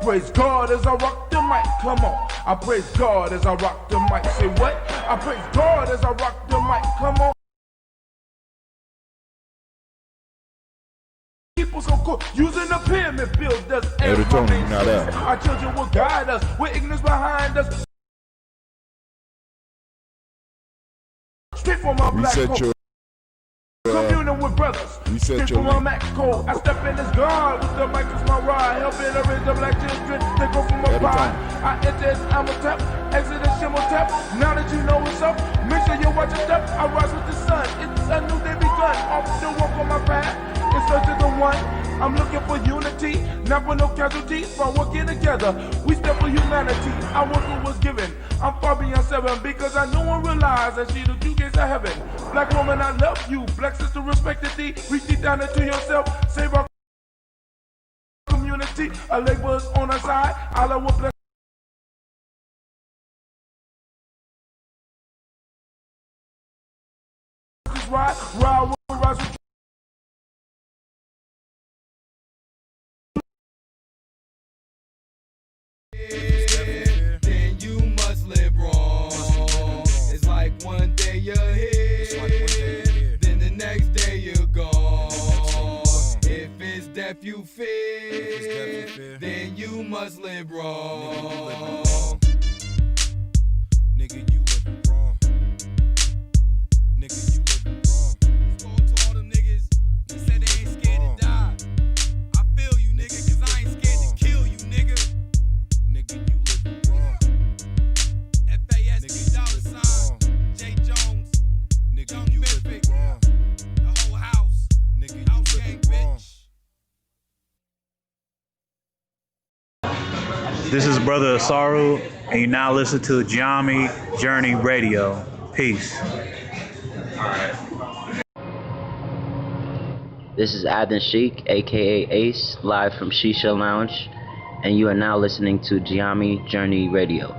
praise God as I rock the mic, come on. I praise God as I rock the mic, say what? I praise God as I rock the mic, come on. People so cool, using the pyramid builders and our children will guide us, with ignorance behind us. Straight from my black hole. Communing with brothers, straight from my Mac code. I step in as God with the mic as my ride, helping to raise the black children. They go from a pie. I enter as I'm a tap, exit as Shimmer tap. Now that you know what's up, make sure you watch your step. I rise with the sun, it's a new day begun. Off the walk on my path, in search of the one. I'm looking for unity, not for no casualties. By working together, we step for humanity. I want what was given. I'm far beyond 7 because I know and realize that she the two gates of heaven. Black woman, I love you. Black sister, respected thee. Reach deep down into yourself. Save our community. Our laborers on our side. Allah will bless. Ride with rise with. Then you must live wrong. It's like one day you're here, then the next day you're gone. If it's death you fear, then you must live wrong. Nigga, you living wrong. Nigga, you living wrong. Spoke to all them niggas, they said they ain't scared to die. I feel you, nigga, cause I ain't scared to kill you, nigga. Nigga, you living wrong. FASD $, J Jones, nigga, Young you living wrong. The whole house, nigga, you living wrong. This is Brother Asaru, and you now listen to Gye-Nyame Journey Radio. Peace. This is Adnan Sheik, aka Ace, live from Shisha Lounge, and you are now listening to Gye-Nyame Journey Radio.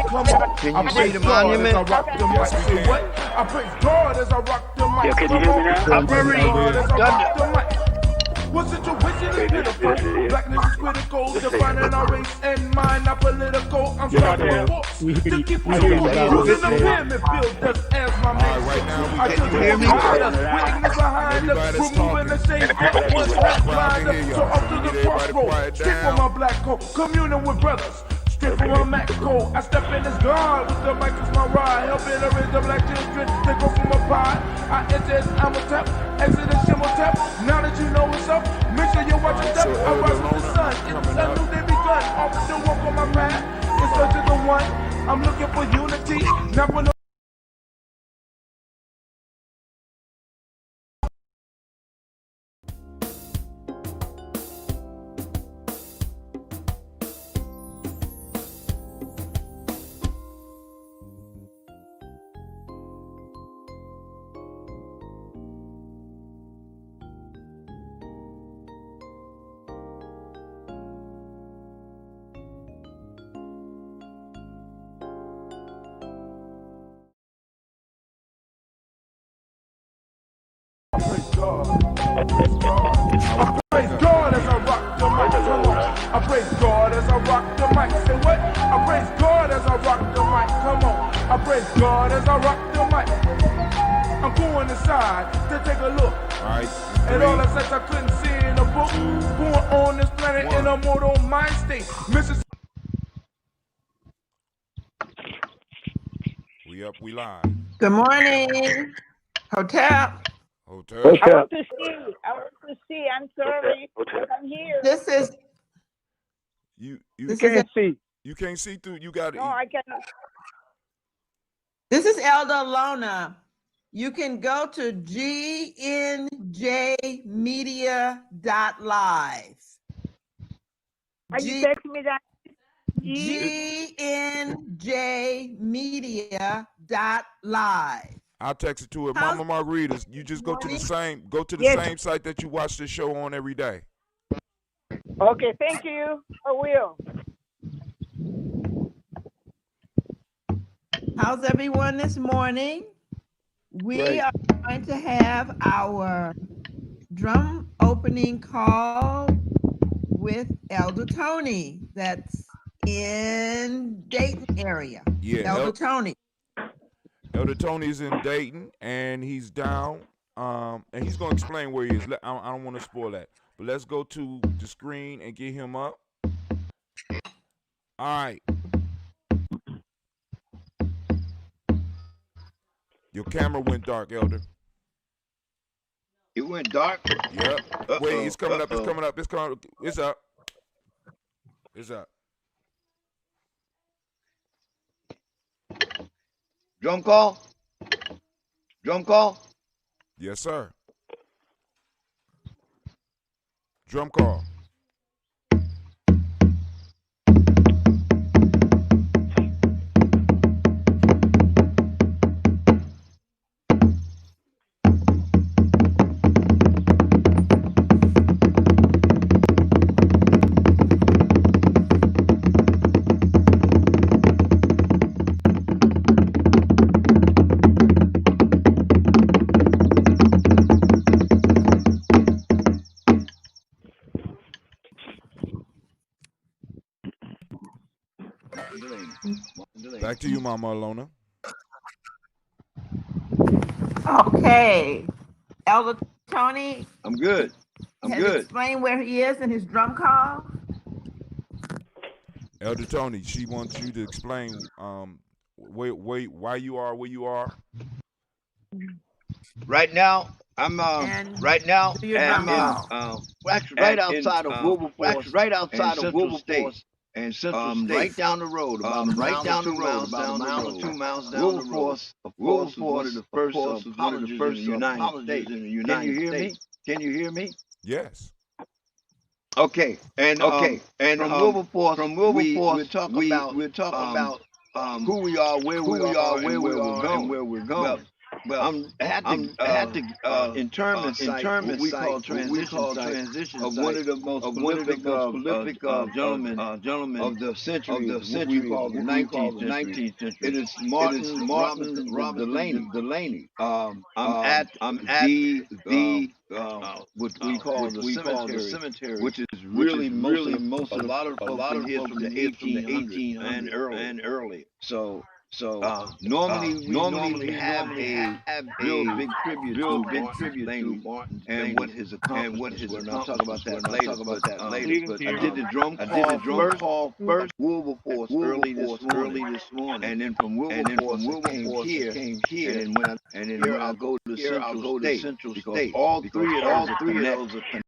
Come on, Can I you see praise the God as monument? I rock the mic. Say what? I praise God as I rock the mic. Can you Come hear on, me now? I I've praise already God as I done rock the mic. What situation is Okay, pitiful? this Blackness is critical. this Defining our race and mind, not political. I'm starting a force to keep I you can see it. using the pyramid builders as my main right now source. we I can tell you hear what's me? behind us. Witness behind us. everybody that's Removing the talking. shade that once helped Well, I blind can hear us. So y'all. up So to we the need everybody to crossroads. quiet Straight down. from my black coat. Communing with brothers. Straight from my Mac code. I step in as God with the mic as my ride. Helping to raise the black children. They go from a pie. I enter as I'm a tap. Exit as Shimmo tap. Now that you know what's up, make sure you watch your step. So, I rise with the Lona, sun. I'm It's coming a up. new day begun. Off the walk on my path. In search of the one. I'm looking for unity. Not for no. Praise God. I praise God as I rock the mic. Come on. I praise God as I rock the mic. Say what? I praise God as I rock the mic. Come on. I praise God as I rock the mic. I'm going inside to take a look. All right. And all the sex I couldn't see in a book. Born on this planet in a mortal mind state. Mrs. We up, we live. Good morning. Hotel. Hotel. What's I up? want to see. I want to see. I'm sorry, but I'm here. This is You this is see. you can't see through. You got No, I cannot. this is Elder Lona. You can go to gnjmedia.live. Can you text me that? gnjmedia.live. I'll text it to her. How's- Mama Margarita, you just go to the same Yes. same site that you watch this show on every day. Okay, thank you. I will. How's everyone this morning? We Great. are going to have our drum opening call with Elder Tony. That's in Dayton area. Yeah, Elder Tony. Elder Tony's in Dayton, and he's down. And he's gonna explain where he is. I don't want to spoil that, but let's go to the screen and get him up. All right. Your camera went dark, Elder. It went dark. Yep. Wait, it's coming up. It's uh-oh. coming up. It's coming. It's up. It's up. Drum call. Drum call. Yes, sir. Drum call. Back to you, Mama Alona. Okay. Elder Tony I'm good. I'm has good. explained where he is in his drum call. Elder Tony, she wants you to explain why you are where you are. Right now, I'm And right now do your I'm drum call. actually right outside of Wilberforce. Actually right outside of Wilberforce and Central State. Right down the road, about right down the road, about a mile or 2 miles down the road. Wilberforce, one of the first apologists in the United States. Can you hear me? Can you hear me? Yes. Okay, and from Wilberforce, we'll talk about who we are, where we are, and where we're going. I had to interment what we call transition of one of the most prolific gentlemen of the century, what we call the 19th century. It is Martin Delaney. I'm at the what we call the cemetery, which is really most of a lot of folks from the 1800s and early. So normally we have a real big tribute to Martin and what his accomplishments were. And I'll talk about that later. But I did the drum call first, Wilberforce early this morning, and then from Wilberforce I came here, and then when I go to Central State, because all three of those are connected.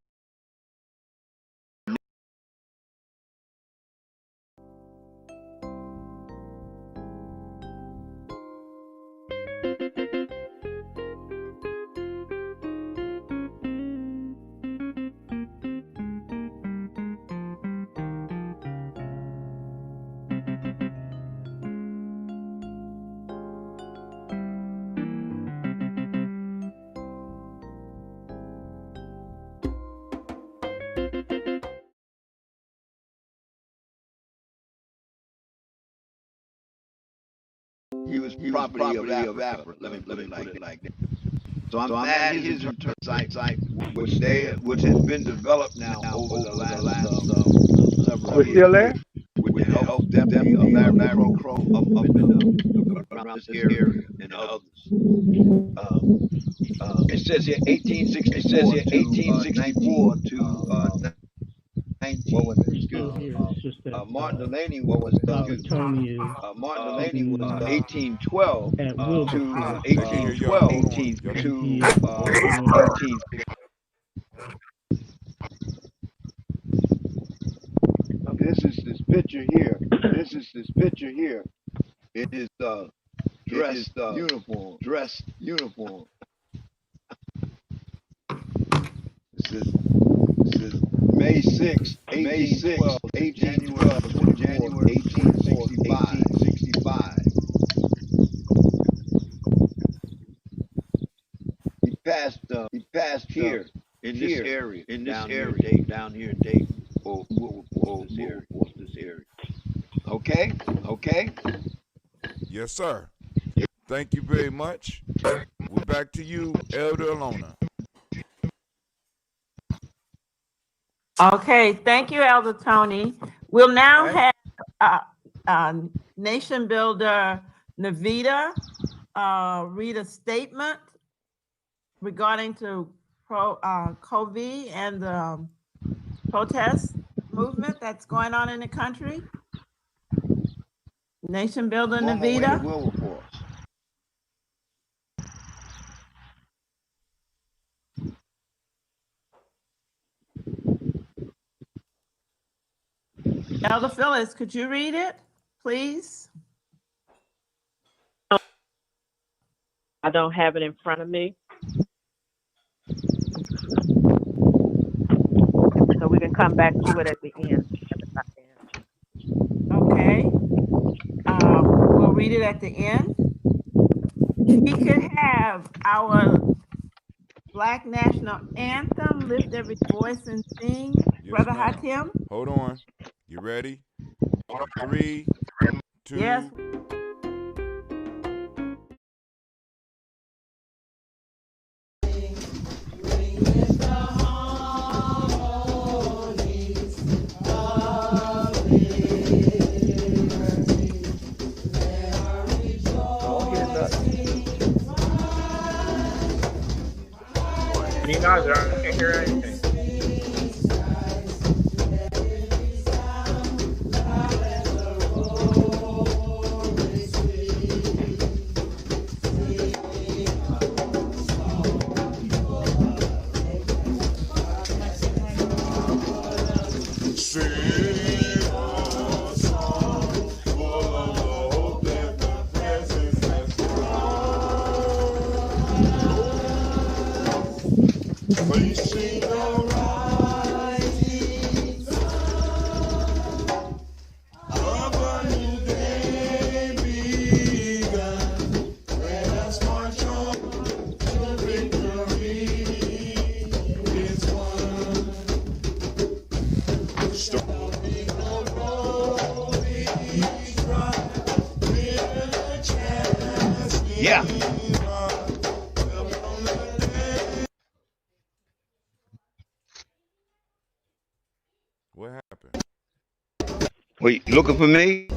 He was property of Africa. Let me put it like that. So I'm at his return site, which has been developed now over the last several years. Still there? With the help of Deputy Larry Crow up in around this area and others. It says here 1864 to 19. Martin Delaney was Martin Delaney was 1812 to 18 to 18. This is this picture here. It is dress uniform. This is May 6, 1812, January 1865. He passed here in this area, down here in Dayton, or this area. Okay. Yes, sir. Thank you very much. We're back to you, Elder Alona. Okay, thank you, Elder Tony. We'll now have Nation Builder Navita read a statement regarding to COVID and the protest movement that's going on in the country. Nation Builder Navita. Elder Phyllis, could you read it, please? I don't have it in front of me. So we can come back to it at the end. Okay. We'll read it at the end. We could have our Black National Anthem, lift every voice and sing. Yes, Brother Hatim. Hold on. You ready? 3, 2. Yes. You guys can't hear anything. Yeah. What happened? Wait, looking for me?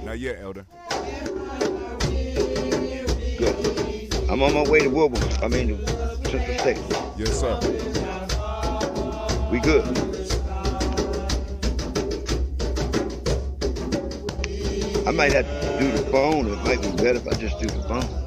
Not yet, Elder. Good. I'm on my way to to Central State. Yes, sir. We good. I might have to do the phone. It might be better if I just do the phone.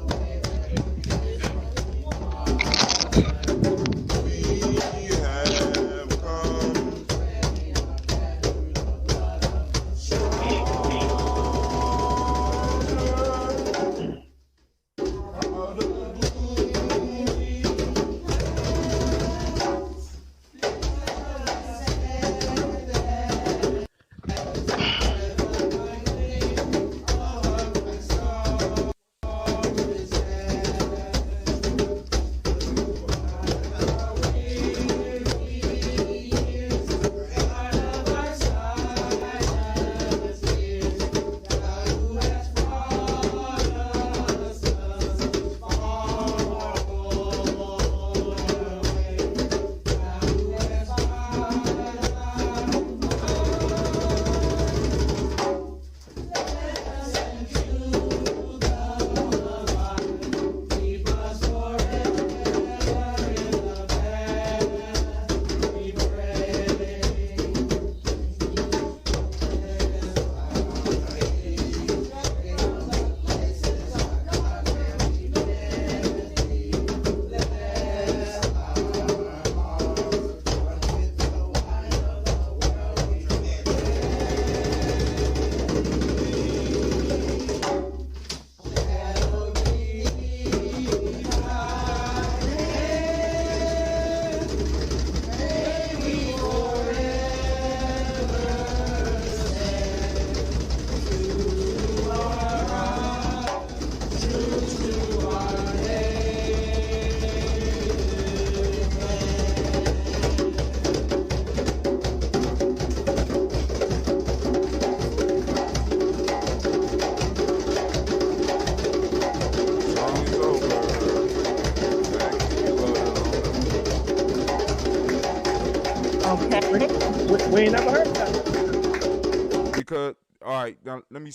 We ain't never heard that. Because, all right, now let me.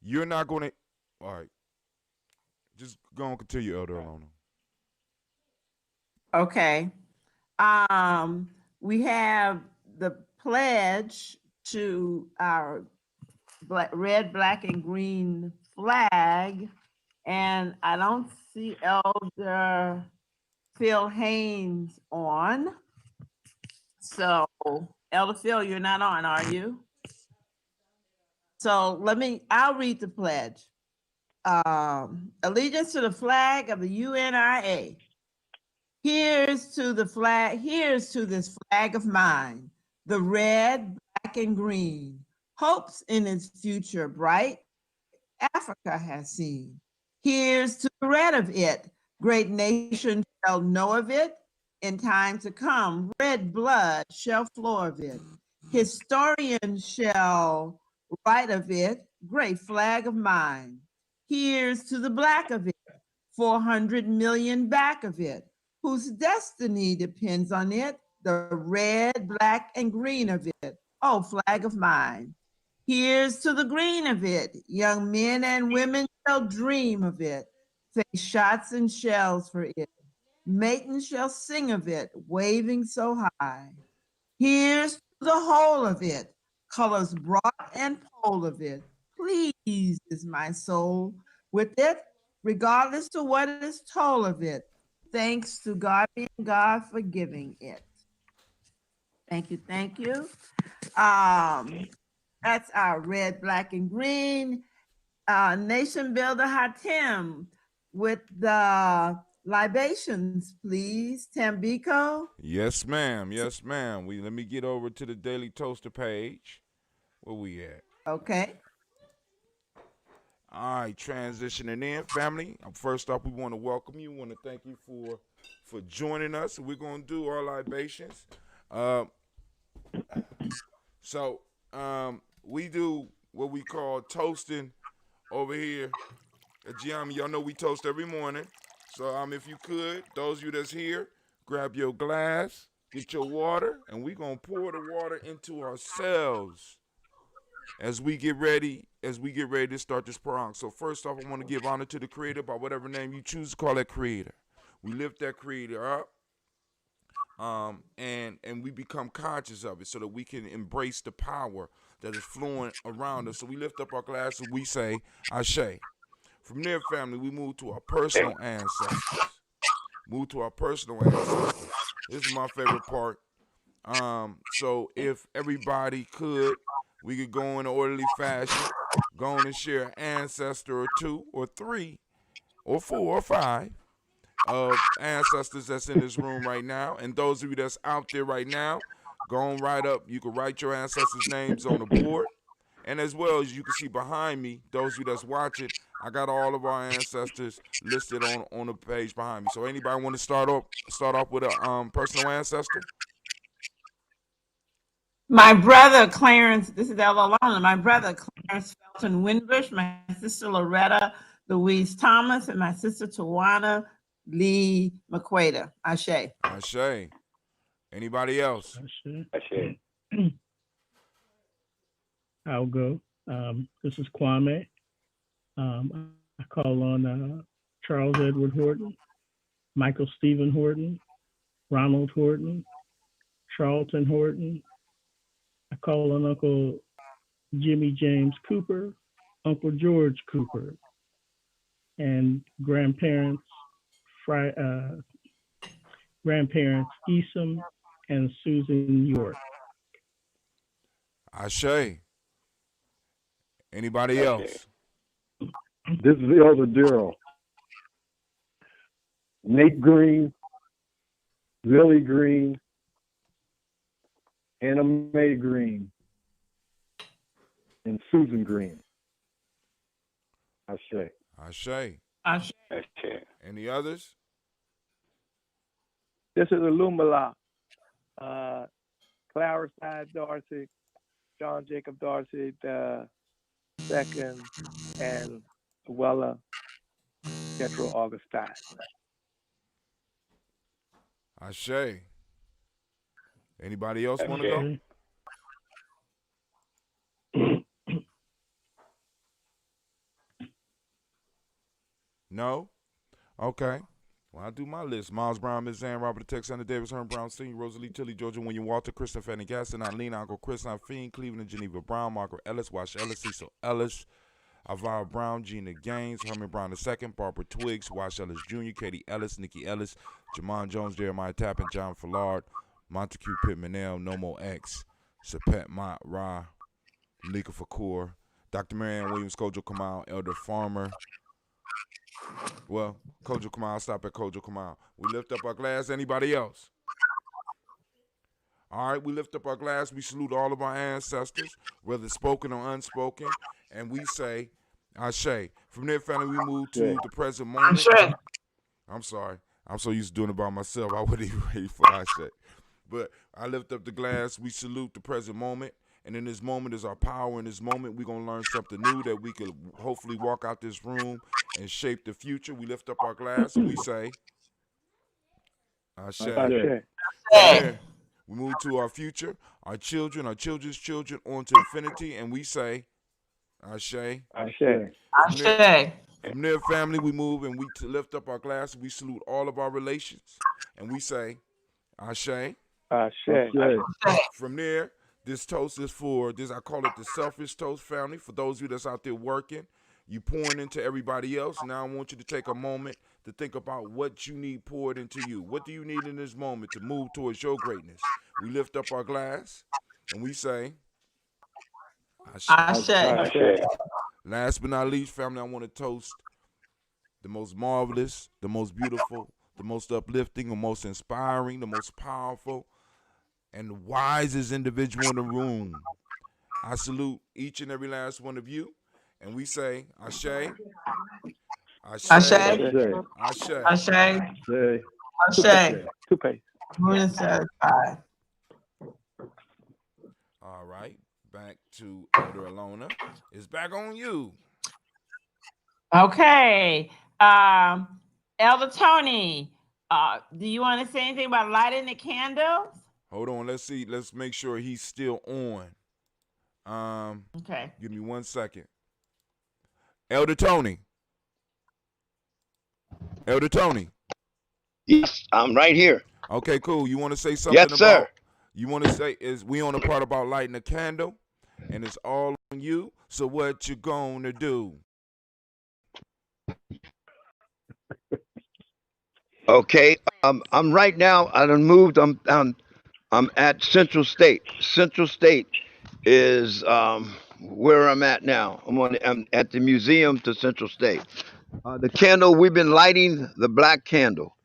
You're not going to. All right. Just go and continue, Elder Alona. Okay. We have the pledge to our red, black, and green flag, and I don't see Elder Phil Haynes on. So, Elder Phil, you're not on, are you? So I'll read the pledge. Allegiance to the flag of the UNIA. Here's to this flag of mine, the red, black, and green. Hopes in its future bright, Africa has seen. Here's to the red of it, great nation shall know of it. In time to come, red blood shall flow of it. Historians shall write of it, great flag of mine. Here's to the black of it, 400 million back of it, whose destiny depends on it, the red, black, and green of it. Oh, flag of mine. Here's to the green of it. Young men and women shall dream of it, face shots and shells for it. Maidens shall sing of it, waving so high. Here's to the whole of it, colors broad and pole of it. Pleased is my soul with it, regardless to what is told of it. Thanks to God being God for giving it. Thank you, thank you. That's our red, black, and green. Nation Builder Hatem with the libations, please. Tambiko. Yes, ma'am. Yes, ma'am. Let me get over to the Daily Toaster page. Where we at? Okay. All right, transitioning in, family. First off, we want to welcome you. We want to thank you for for joining us. We're going to do our libations. So we do what we call toasting over here at Gye-Nyame. Y'all know we toast every morning. So if you could, those of you that's here, grab your glass, get your water, and we're going to pour the water into ourselves as we get ready to start this program. So first off, I want to give honor to the Creator by whatever name you choose to call that Creator. We lift that Creator up. And we become conscious of it so that we can embrace the power that is flowing around us. So we lift up our glass and we say, Ashe. From there, family, we move to our personal ancestors. This is my favorite part. So if everybody could, we could go in an orderly fashion, go on and share an ancestor or two or three or four or five of ancestors that's in this room right now. And those of you that's out there right now, go on right up. You can write your ancestors' names on the board. And as well as you can see behind me, those of you that's watching, I got all of our ancestors listed on the page behind me. So anybody want to start off with a personal ancestor? My brother Clarence, this is Ella Lona. My brother Clarence Felton Winbush, my sister Loretta Louise Thomas, and my sister Tawana Lee McQuaida. Ashe. Ashe. Anybody else? Ashe. I'll go. This is Kwame. I call on Charles Edward Horton, Michael Stephen Horton, Ronald Horton, Charlton Horton. I call on Uncle Jimmy James Cooper, Uncle George Cooper, and grandparents Esom and Susan York. Ashe. Anybody else? This is Elder Darrell. Nate Green, Lily Green, Anna Mae Green, and Susan Green. Ashe. Ashe. Ashe. Any others? This is Alumala. Clarence Hyde Darcy, John Jacob Darcy the second, and Wella Central Augustine. Ashe. Anybody else want to go? No? Okay. Well, I'll do my list. Miles Brown, Ms. Ann, Robert Tex, Sandra Davis, Herman Brown, Senior, Rosalie Tilly, Georgia, William Walter, Kristen Fanny Gaston, Eileen, Uncle Chris, Fiend, Cleveland, Geneva Brown, Margaret Ellis, Wash Ellis, Cecil Ellis, Alvaro Brown, Gina Gaines, Herman Brown II, Barbara Twiggs, Wash Ellis Jr., Katie Ellis, Nikki Ellis, Jamon Jones, Jeremiah Tappan, John Fallard, Montague Pittman, Nomo X, Sapet Mott Ra, Malika Fakur, Dr. Marianne Williams, Kojo Kamal, Elder Farmer. Well, Kojo Kamal, I'll stop at Kojo Kamal. We lift up our glass. Anybody else? All right, we lift up our glass. We salute all of our ancestors, whether spoken or unspoken, and we say, Ashe. From there, family, we move to the present moment. Ashe. I'm sorry. I'm so used to doing it by myself. I wasn't even ready for Ashe. But I lift up the glass. We salute the present moment. And in this moment is our power. In this moment, we're going to learn something new that we could hopefully walk out this room and shape the future. We lift up our glass and we say, Ashe. Ashe. Yeah. We move to our future, our children, our children's children, on to infinity, and we say, Ashe. Ashe. Ashe. From there, family, we move and we lift up our glass and we salute all of our relations, and we say, Ashe. Ashe. From there, this toast is for this. I call it the selfish toast, family. For those of you that's out there working, you pouring into everybody else. Now I want you to take a moment to think about what you need poured into you. What do you need in this moment to move towards your greatness? We lift up our glass and we say, Ashe. Ashe. Last but not least, family, I want to toast the most marvelous, the most beautiful, the most uplifting, the most inspiring, the most powerful, and the wisest individual in the room. I salute each and every last one of you, and we say, Ashe. Ashe. Ashe. Ashe. Ashe. Ashe. Toupe. Moon is satisfied. All right. Back to Elder Alona. It's back on you. Okay. Elder Tony, do you want to say anything about lighting the candles? Hold on. Let's see. Let's make sure he's still on. Okay. Give me 1 second. Elder Tony. Elder Tony. Yes, I'm right here. Okay, cool. You want to say something Yes, about? sir. You want to say is we on the part about lighting a candle, and it's all on you. So what you gonna do? Okay. I'm right now. I done moved. I'm at Central State. Central State is where I'm at now. I'm at the museum to Central State. The candle we've been lighting the black candle,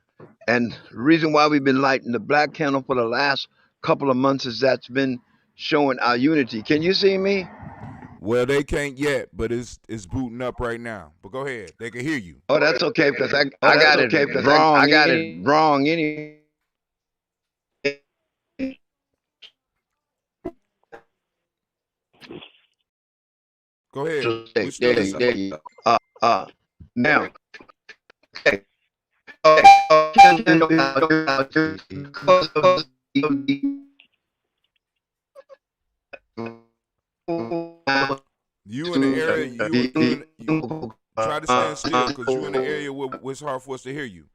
and the reason why we've been lighting the black candle for the last couple of months is that's been showing our unity. Can you see me? Well, they can't yet, but it's booting up right now. But go ahead, they can hear you. Oh, that's okay because I got it wrong. I got it wrong anyway. Go ahead. There you go. Now. Okay. You in the area, you try to stand still because you're in the area where it's hard for us to hear you.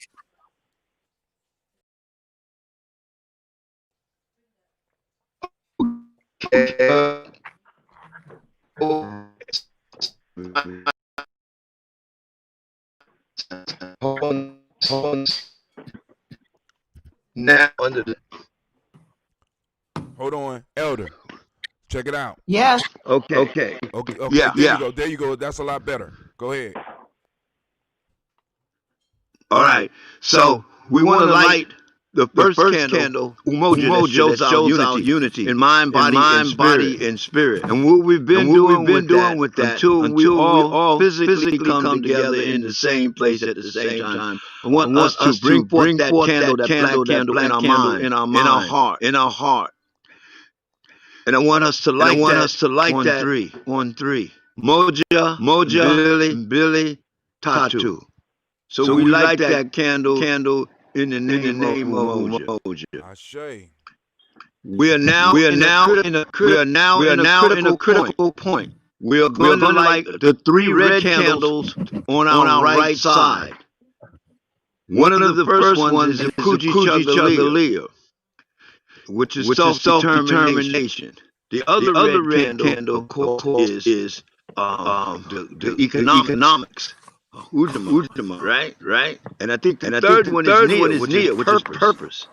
Now under the Hold on, Elder. Check it out. Yes. Okay. Yeah. There you go. That's a lot better. Go ahead. All right. So we want to light the first candle, Umoja, that shows our unity in mind, body, and spirit. And what we've been doing with that until we all physically come together in the same place at the same time. I want us to bring forth that candle, that black candle in our mind, in our heart. And I want us to light that on three. Moja, Billy, Tatu. So we light that candle in the name of Umoja. Ashe. We are now in a critical point. We are going to light the three red candles on our right side. One of the first ones is Kuji Chagalia, which is self-determination. The other red candle, of course, is the economics. Udama, right? And I think the third one is Nia, which is purpose.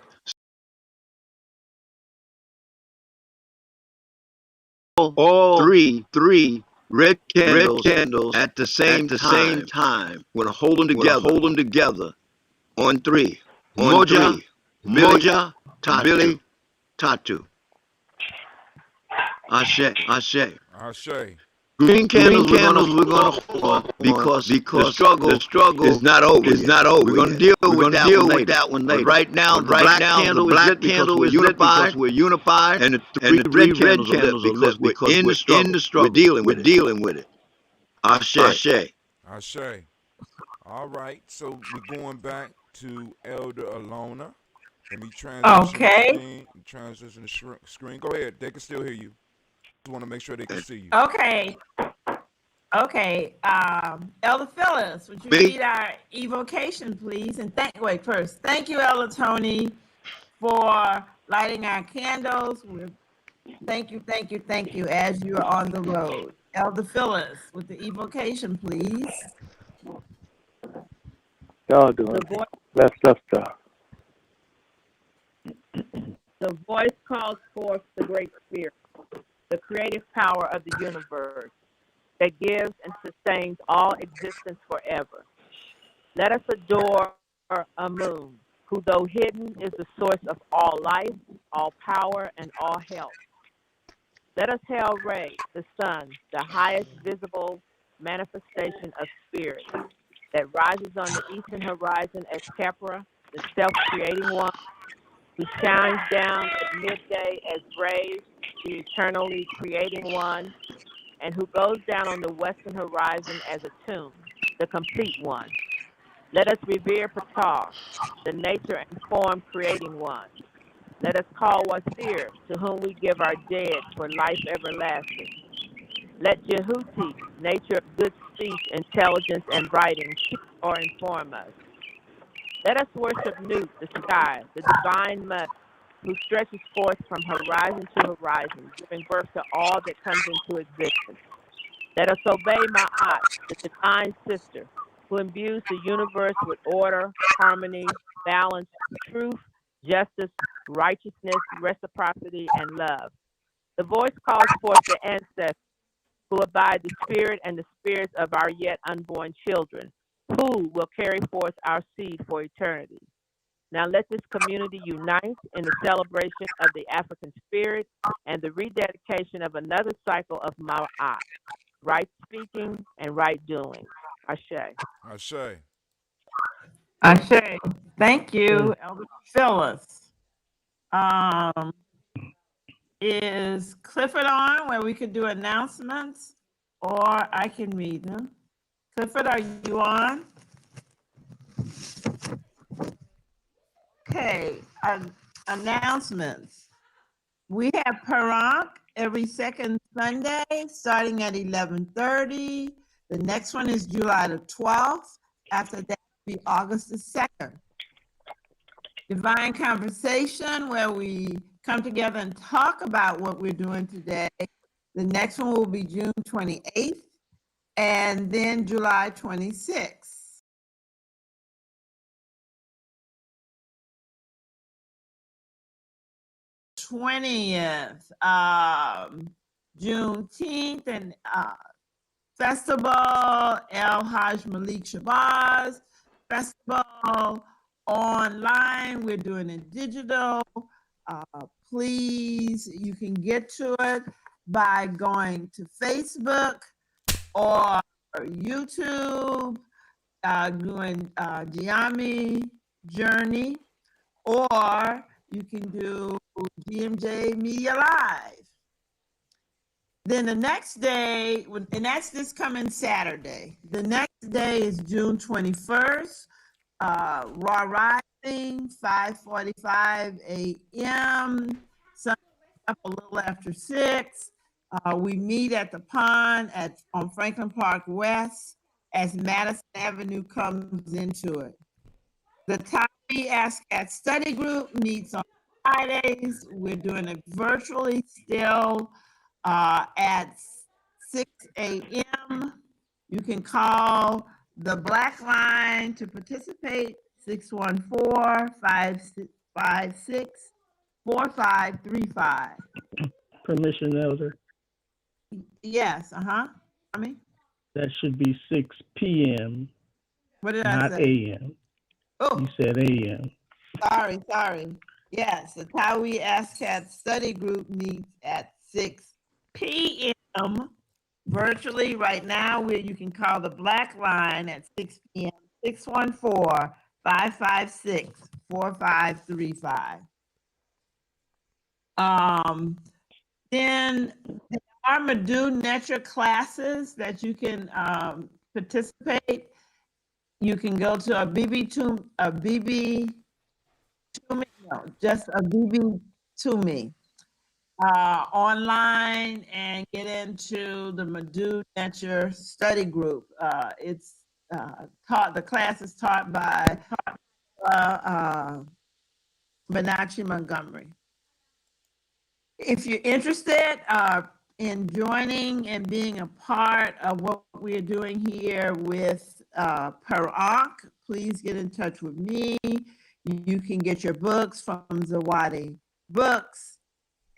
All three red candles at the same time. We're gonna hold them together on three. Moja, Billy, Tatu. Ashe. Green candles we're gonna hold on because the struggle is not over. We're gonna deal with that one later. But right now, the black candle is lit because we're unified, and the three red candles are lit because we're in the struggle. We're dealing with it. Ashe. All right, so we're going back to Elder Alona. Let me transition the screen. Go ahead. They can still hear you. Just want to make sure they can see you. Okay. Elder Phyllis, would you read our evocation, please? And thank you, Elder Tony, for lighting our candles. Thank you as you are on the road. Elder Phyllis, with the evocation, please. Y'all doing blessed stuff. The voice calls forth the Great Spirit, the creative power of the universe that gives and sustains all existence forever. Let us adore Amun, who though hidden is the source of all life, all power, and all health. Let us hail Re, the sun, the highest visible manifestation of spirit that rises on the eastern horizon as Kepra the self-creating one, who shines down at midday as rays, the eternally creating one, and who goes down on the western horizon as a tomb, the complete one. Let us revere Ptah, the nature and form creating one. Let us call Wasir, to whom we give our dead for life everlasting. Let Jehuti, nature of good speech, intelligence, and writing, teach or inform us. Let us worship Nut, the sky, the divine mother, who stretches forth from horizon to horizon, giving birth to all that comes into existence. Let us obey Ma'at, the divine sister, who imbues the universe with order, harmony, balance, truth, justice, righteousness, reciprocity, and love. The voice calls forth the ancestors who abide the spirit and the spirits of our yet unborn children, who will carry forth our seed for eternity. Now let this community unite in the celebration of the African spirit and the rededication of another cycle of Ma'at, right speaking and right doing. Ashe. Ashe. Ashe. Thank you, Good. Elder Phyllis. Um, is Clifford on where we could do announcements, or I can read them? Clifford, are you on? Okay, announcements. We have Parak every second Sunday, starting at 11:30. The next one is July the 12th. After that will be August the 2nd. Divine Conversation, where we come together and talk about what we're doing today. The next one will be June 28th, and then July 26th. 20th, Juneteenth and Festival, El Hajj Malik Shabazz Festival online. We're doing it digital. Please, you can get to it by going to Facebook or YouTube, doing Gye-Nyame Journey, or you can do GMJ Media Live. Then the next day, and that's this coming Saturday. The next day is June 21st, Raw Rising, 5:45 a.m. Sunday up a little after 6. We meet at the pond on Franklin Park West as Madison Avenue comes into it. The Tawi Ask Cat Study Group meets on Fridays. We're doing it virtually still at 6 a.m. You can call the Black Line to participate, 614-556-4535. Permission, Elder. Yes, I mean, That should be 6 p.m. what did not I say? a.m. Oh, You said a.m. sorry. Yes, the Tawi ASCAT study group meets at 6 p.m. virtually right now, where you can call the Black Line at 6 p.m. 614-556-4535. Then there are Madu Netra classes that you can participate. You can go to a BB to me online and get into the Madu Netra study group. It's the class is taught by Benachi Montgomery. If you're interested in joining and being a part of what we're doing here with Per Ankh, please get in touch with me. You can get your books from Zawadi Books,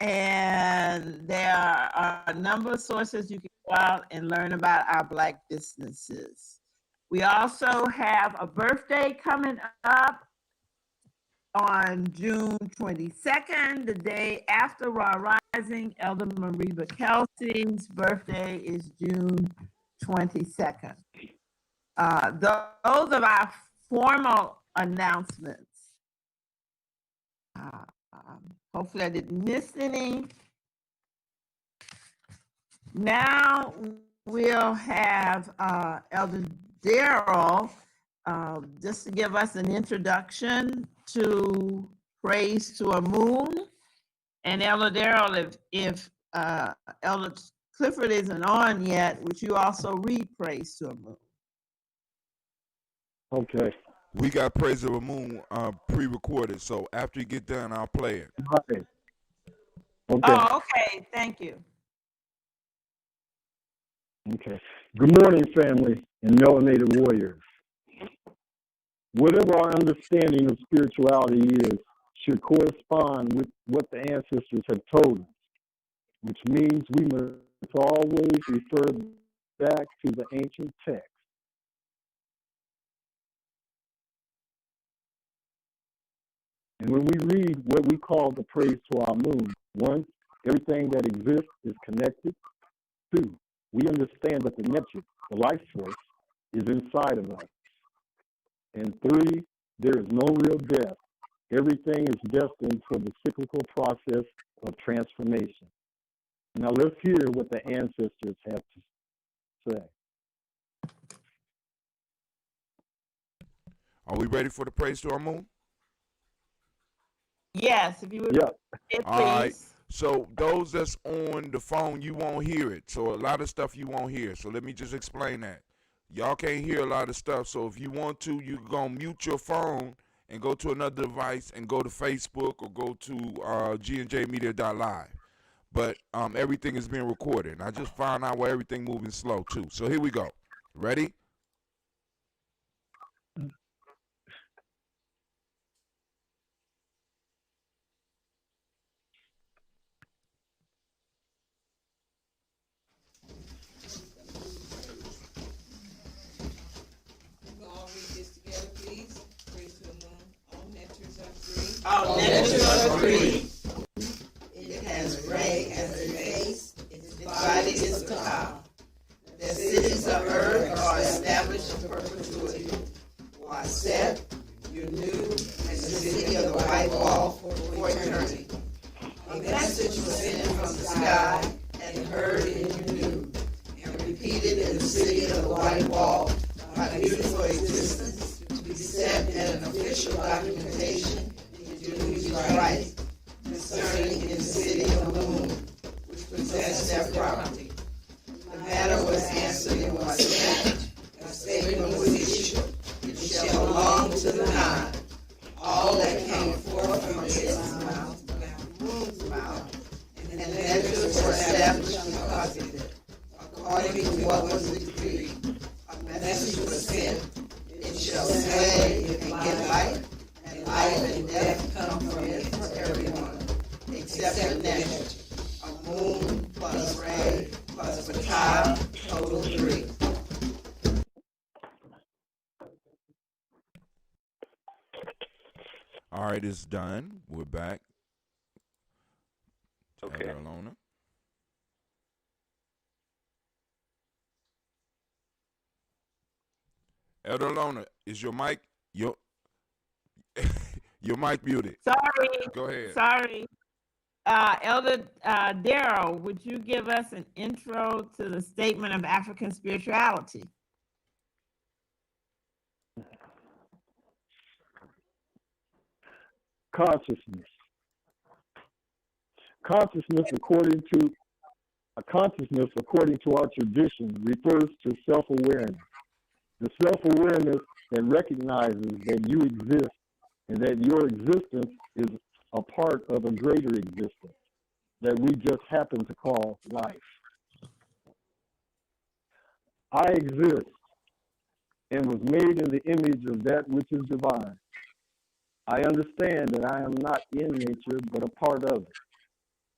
and there are a number of sources you can go out and learn about our Black businesses. We also have a birthday coming up on June 22nd, the day after Raw Rising. Elder Mariba Kelsey's birthday is June 22nd. Those are our formal announcements. hopefully I didn't miss any. Now we'll have Elder Darrell just to give us an introduction to Praise to a Moon. And Elder Darrell, if Elder Clifford isn't on yet, would you also read Praise to a Moon? Okay. We got Praise to a Moon pre-recorded, so after you get done, I'll play it. Okay. Okay. Oh, okay. Thank you. Okay. Good morning, family and melanated warriors. Whatever our understanding of spirituality is should correspond with what the ancestors have told us, which means we must always refer back to the ancient text. And when we read what we call the praise to our moon, one, everything that exists is connected. Two, we understand that the nature, the life force, is inside of us. And three, there is no real death. Everything is destined for the cyclical process of transformation. Now let's hear what the ancestors have to say. Are we ready for the Praise to our Moon? Yes, if you would. Yeah. Please. All right. So those that's on the phone, you won't hear it. So a lot of stuff you won't hear. So let me just explain that. Y'all can't hear a lot of stuff. So if you want to, you can go mute your phone and go to another device and go to Facebook or go to gnjmedia.live. But everything is being recorded. And I just found out why everything moving slow too. So here we go. Ready? All natures are free. It has gray as a face, its body is a cow. The cities of earth are established in perpetuity. Waset, you knew, and the city of the white wall for eternity. A message was sent from the sky and heard in you knew, and repeated in the city of the white wall by beautiful existence to be set in an official documentation in Christ concerning in the city of the moon, which possessed their property. The matter was answered in one sentence. A statement was issued. It shall belong to the Nile. All that came forth from its mouth, moon's mouth, and the measures were established because of it, according to what was decreed. A message was sent. It shall say, if it get light, and life and death come from it for everyone, except the next. A moon plus ray plus a child, total 3. All right, it's done. We're back. Okay. Elder Alona. Elder Alona, is your mic your mic muted? Sorry. Go ahead. Sorry. Elder Darrell, would you give us an intro to the statement of African spirituality? Consciousness. Consciousness, according to our tradition, refers to self-awareness. The self-awareness that recognizes that you exist and that your existence is a part of a greater existence that we just happen to call life. I exist and was made in the image of that which is divine. I understand that I am not in nature, but a part of it.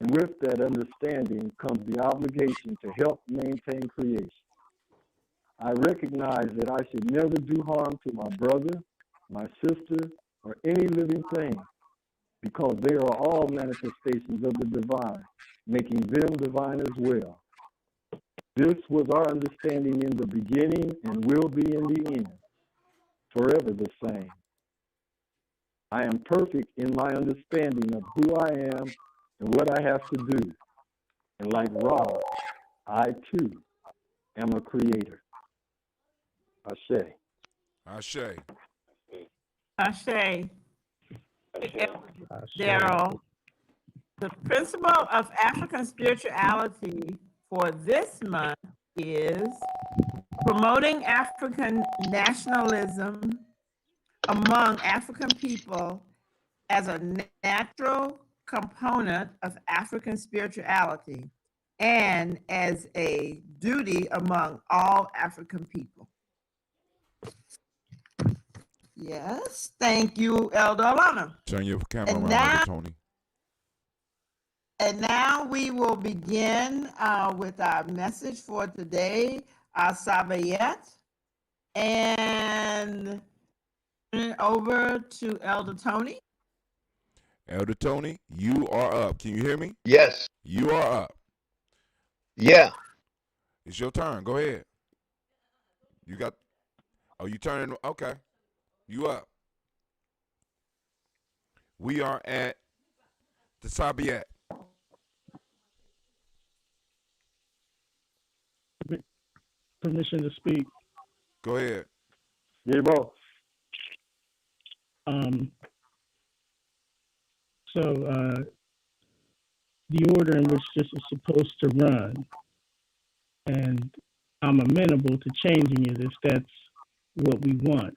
And with that understanding comes the obligation to help maintain creation. I recognize that I should never do harm to my brother, my sister, or any living thing, because they are all manifestations of the divine, making them divine as well. This was our understanding in the beginning and will be in the end, forever the same. I am perfect in my understanding of who I am and what I have to do. And like Ra, I too am a creator. Ashe. Ashe. Ashe. Daryl, the principle of African spirituality for this month is promoting African nationalism among African people as a natural component of African spirituality and as a duty among all African people. Yes, thank you, Elder Alana. Turn your camera around, Elder Tony. And now we will begin with our message for today, our Sabayet, and turn it over to Elder Tony. Elder Tony, you are up. Can you hear me? Yes. You are up. Yeah. It's your turn. Go ahead. You got, oh, you turning, okay. You up. We are at the Sabayet. Permission to speak. Go ahead. Yeah, bro. The order in which this is supposed to run, and I'm amenable to changing it if that's what we want.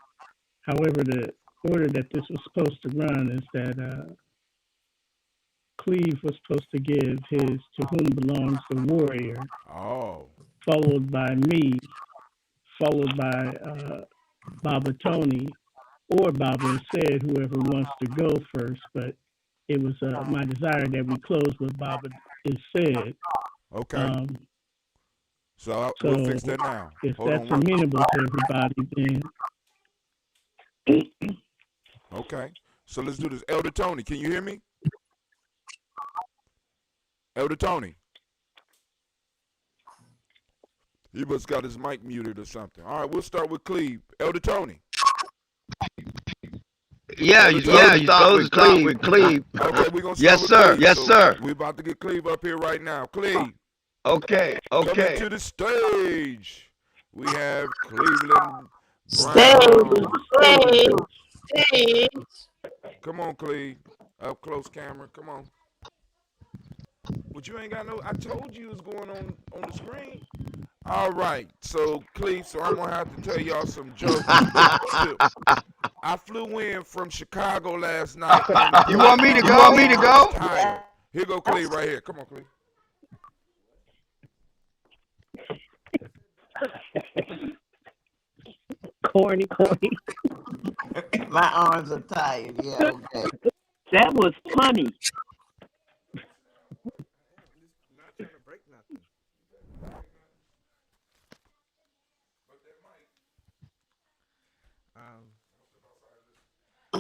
However, the order that this was supposed to run is that Cleve was supposed to give his "To Whom Belongs the Warrior," followed by me, followed by Baba Tony, or Baba said, whoever wants to go first. But it was my desire that we close with Baba is said. Okay. So we'll fix that now. If that's amenable to everybody, then. Okay. So let's do this. Elder Tony, can you hear me? Elder Tony. He must got his mic muted or something. All right, we'll start with Cleve. Elder Tony. Yeah, you supposed to start with Cleve. Okay, we're going to start yes, with sir. Cleve. Yes, so sir. We're about to get Cleve up here right now. Cleve. Okay. Coming to the stage, we have Cleveland Brown. Stage. Come on, Cleve. Up close camera. Come on. But you ain't got no, I told you it was going on the screen. All right, so Cleve, so I'm gonna have to tell y'all some jokes. I flew in from Chicago last night. You want me to go? You want me to go? Tired. Here go Cleve right here. Come on, Cleve. Corny. My arms are tired. Yeah, okay. That was funny.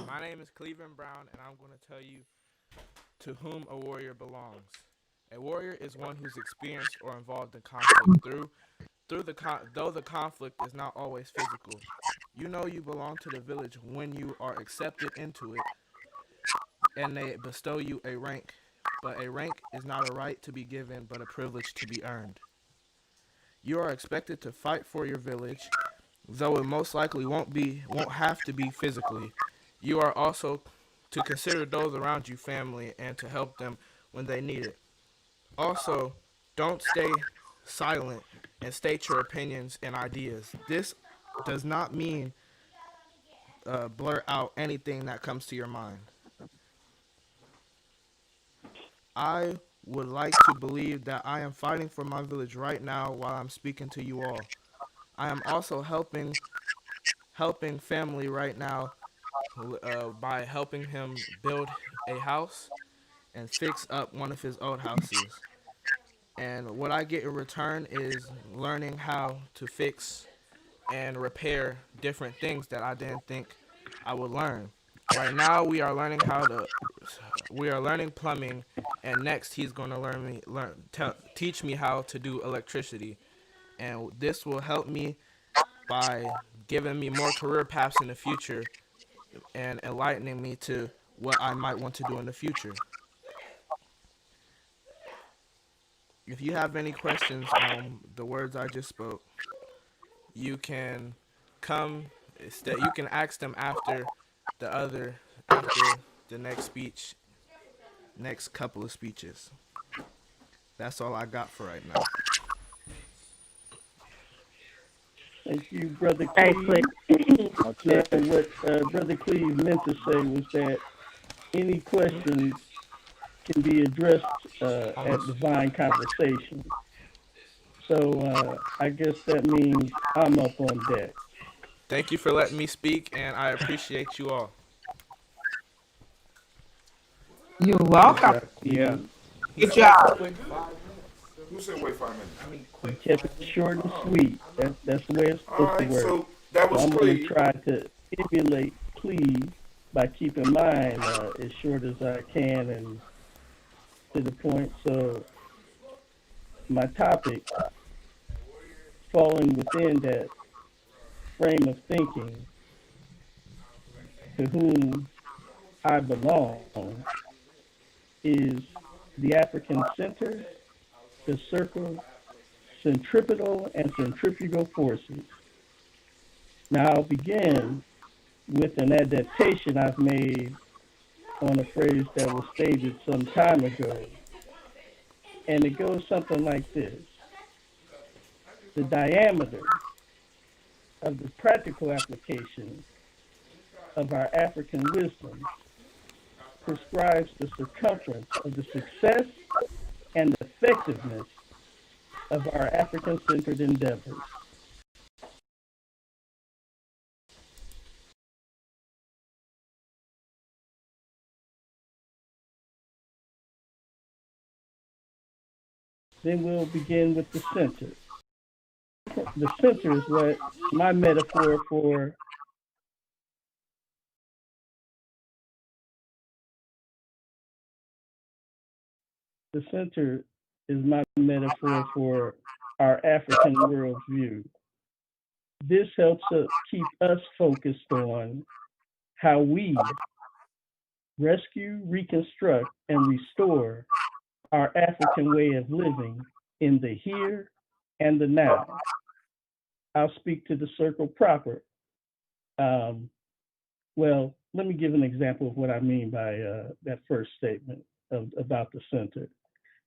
My name is Cleveland Brown, and I'm going to tell you to whom a warrior belongs. A warrior is one who's experienced or involved in conflict though the conflict is not always physical. You know you belong to the village when you are accepted into it, and they bestow you a rank. But a rank is not a right to be given, but a privilege to be earned. You are expected to fight for your village, though it most likely won't have to be physically. You are also to consider those around you family and to help them when they need it. Also, don't stay silent and state your opinions and ideas. This does not mean blurt out anything that comes to your mind. I would like to believe that I am fighting for my village right now while I'm speaking to you all. I am also helping family right now by helping him build a house and fix up one of his old houses. And what I get in return is learning how to fix and repair different things that I didn't think I would learn. Right now we are learning plumbing, and next he's going to teach me how to do electricity. And this will help me by giving me more career paths in the future and enlightening me to what I might want to do in the future. If you have any questions on the words I just spoke, you can come. You can ask them after the next speech, next couple of speeches. That's all I got for right now. Thank you, Brother Cleve. Now, what Brother Cleve meant to say was that any questions can be addressed at Divine Conversation. So I guess that means I'm up on deck. Thank you for letting me speak, and I appreciate you all. You're welcome. Yeah. Good job. Who said wait 5 minutes? You kept it short and sweet. That's the way it's supposed to work. So that was I'm going to Cleve. try to emulate Cleve by keeping mine as short as I can and to the point. So my topic, falling within that frame of thinking, to whom I belong, is the African center, the circle, centripetal and centrifugal forces. Now I'll begin with an adaptation I've made on a phrase that was stated some time ago. And it goes something like this. The diameter of the practical application of our African wisdom prescribes the circumference of the success and effectiveness of our African-centered endeavors. Then we'll begin with the center. The center is what my metaphor for the center is my metaphor for our African worldview. This helps keep us focused on how we rescue, reconstruct, and restore our African way of living in the here and the now. I'll speak to the circle proper. Well, let me give an example of what I mean by that first statement about the center.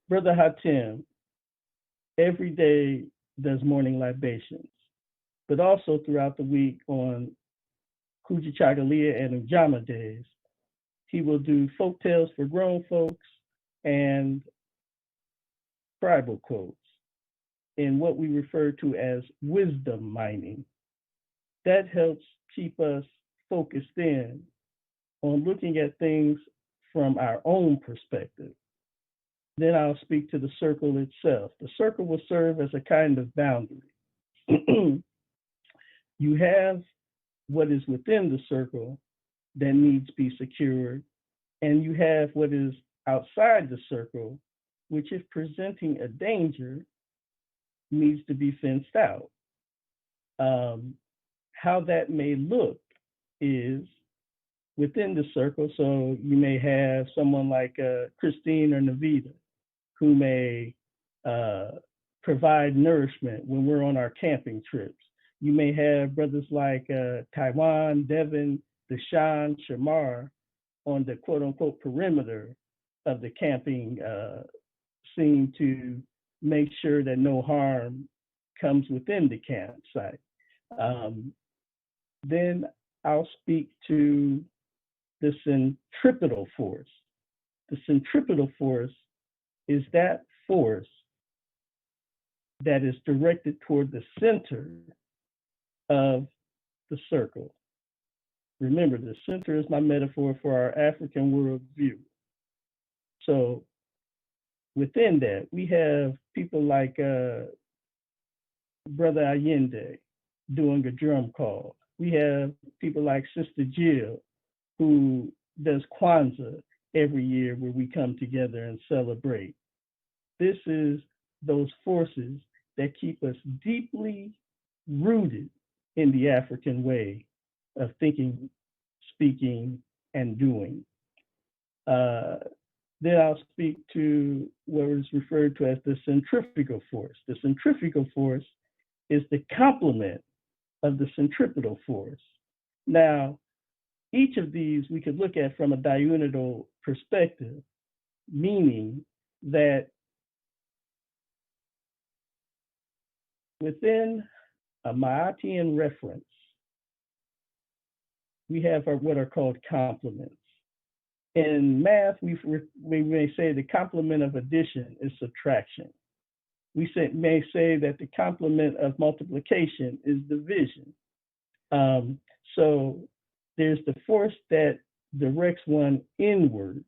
Brother Hatim every day does morning libations, but also throughout the week on Kujichagulia and Ujamaa days, he will do folk tales for grown folks and tribal quotes in what we refer to as wisdom mining. That helps keep us focused in on looking at things from our own perspective. Then I'll speak to the circle itself. The circle will serve as a kind of boundary. You have what is within the circle that needs to be secured, and you have what is outside the circle, which, if presenting a danger, needs to be fenced out. How that may look is within the circle. So you may have someone like Christine or Navita, who may provide nourishment when we're on our camping trips. You may have brothers like Taiwan, Devin, Deshaun, Shamar on the quote unquote perimeter of the camping scene to make sure that no harm comes within the campsite. Then I'll speak to the centripetal force. The centripetal force is that force that is directed toward the center of the circle. Remember, the center is my metaphor for our African worldview. So within that, we have people like Brother Allende doing a drum call. We have people like Sister Jill, who does Kwanzaa every year where we come together and celebrate. This is those forces that keep us deeply rooted in the African way of thinking, speaking, and doing. Then I'll speak to what is referred to as the centrifugal force. The centrifugal force is the complement of the centripetal force. Now, each of these we could look at from a diurnal perspective, meaning that within a Maatian reference, we have what are called complements. In math, we may say the complement of addition is subtraction. We may say that the complement of multiplication is division. So there's the force that directs one inward,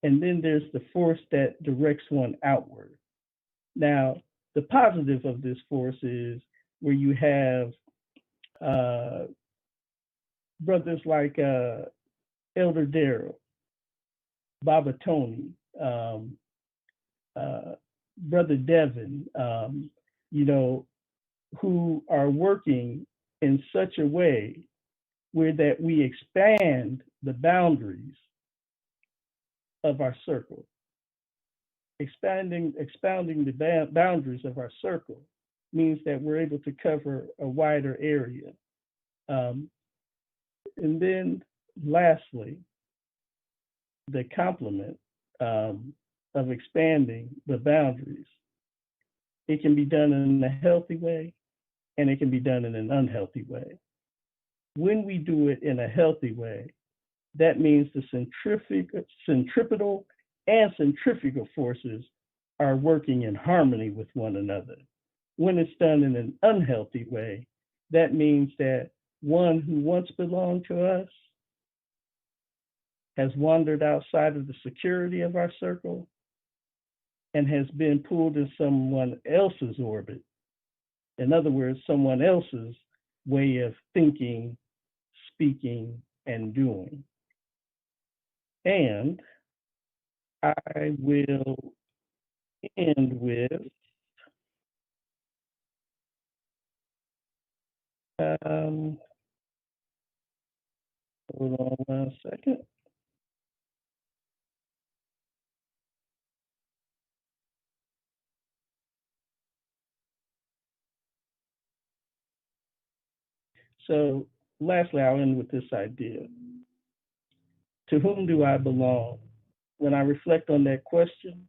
and then there's the force that directs one outward. Now, the positive of this force is where you have brothers like Elder Darrell, Baba Tony, Brother Devin, who are working in such a way where that we expand the boundaries of our circle. Expounding the boundaries of our circle means that we're able to cover a wider area. And then lastly, the complement of expanding the boundaries. It can be done in a healthy way, and it can be done in an unhealthy way. When we do it in a healthy way, that means the centripetal and centrifugal forces are working in harmony with one another. When it's done in an unhealthy way, that means that one who once belonged to us has wandered outside of the security of our circle and has been pulled in someone else's orbit. In other words, someone else's way of thinking, speaking, and doing. And I will end with hold on 1 second. So lastly, I'll end with this idea. To whom do I belong? When I reflect on that question,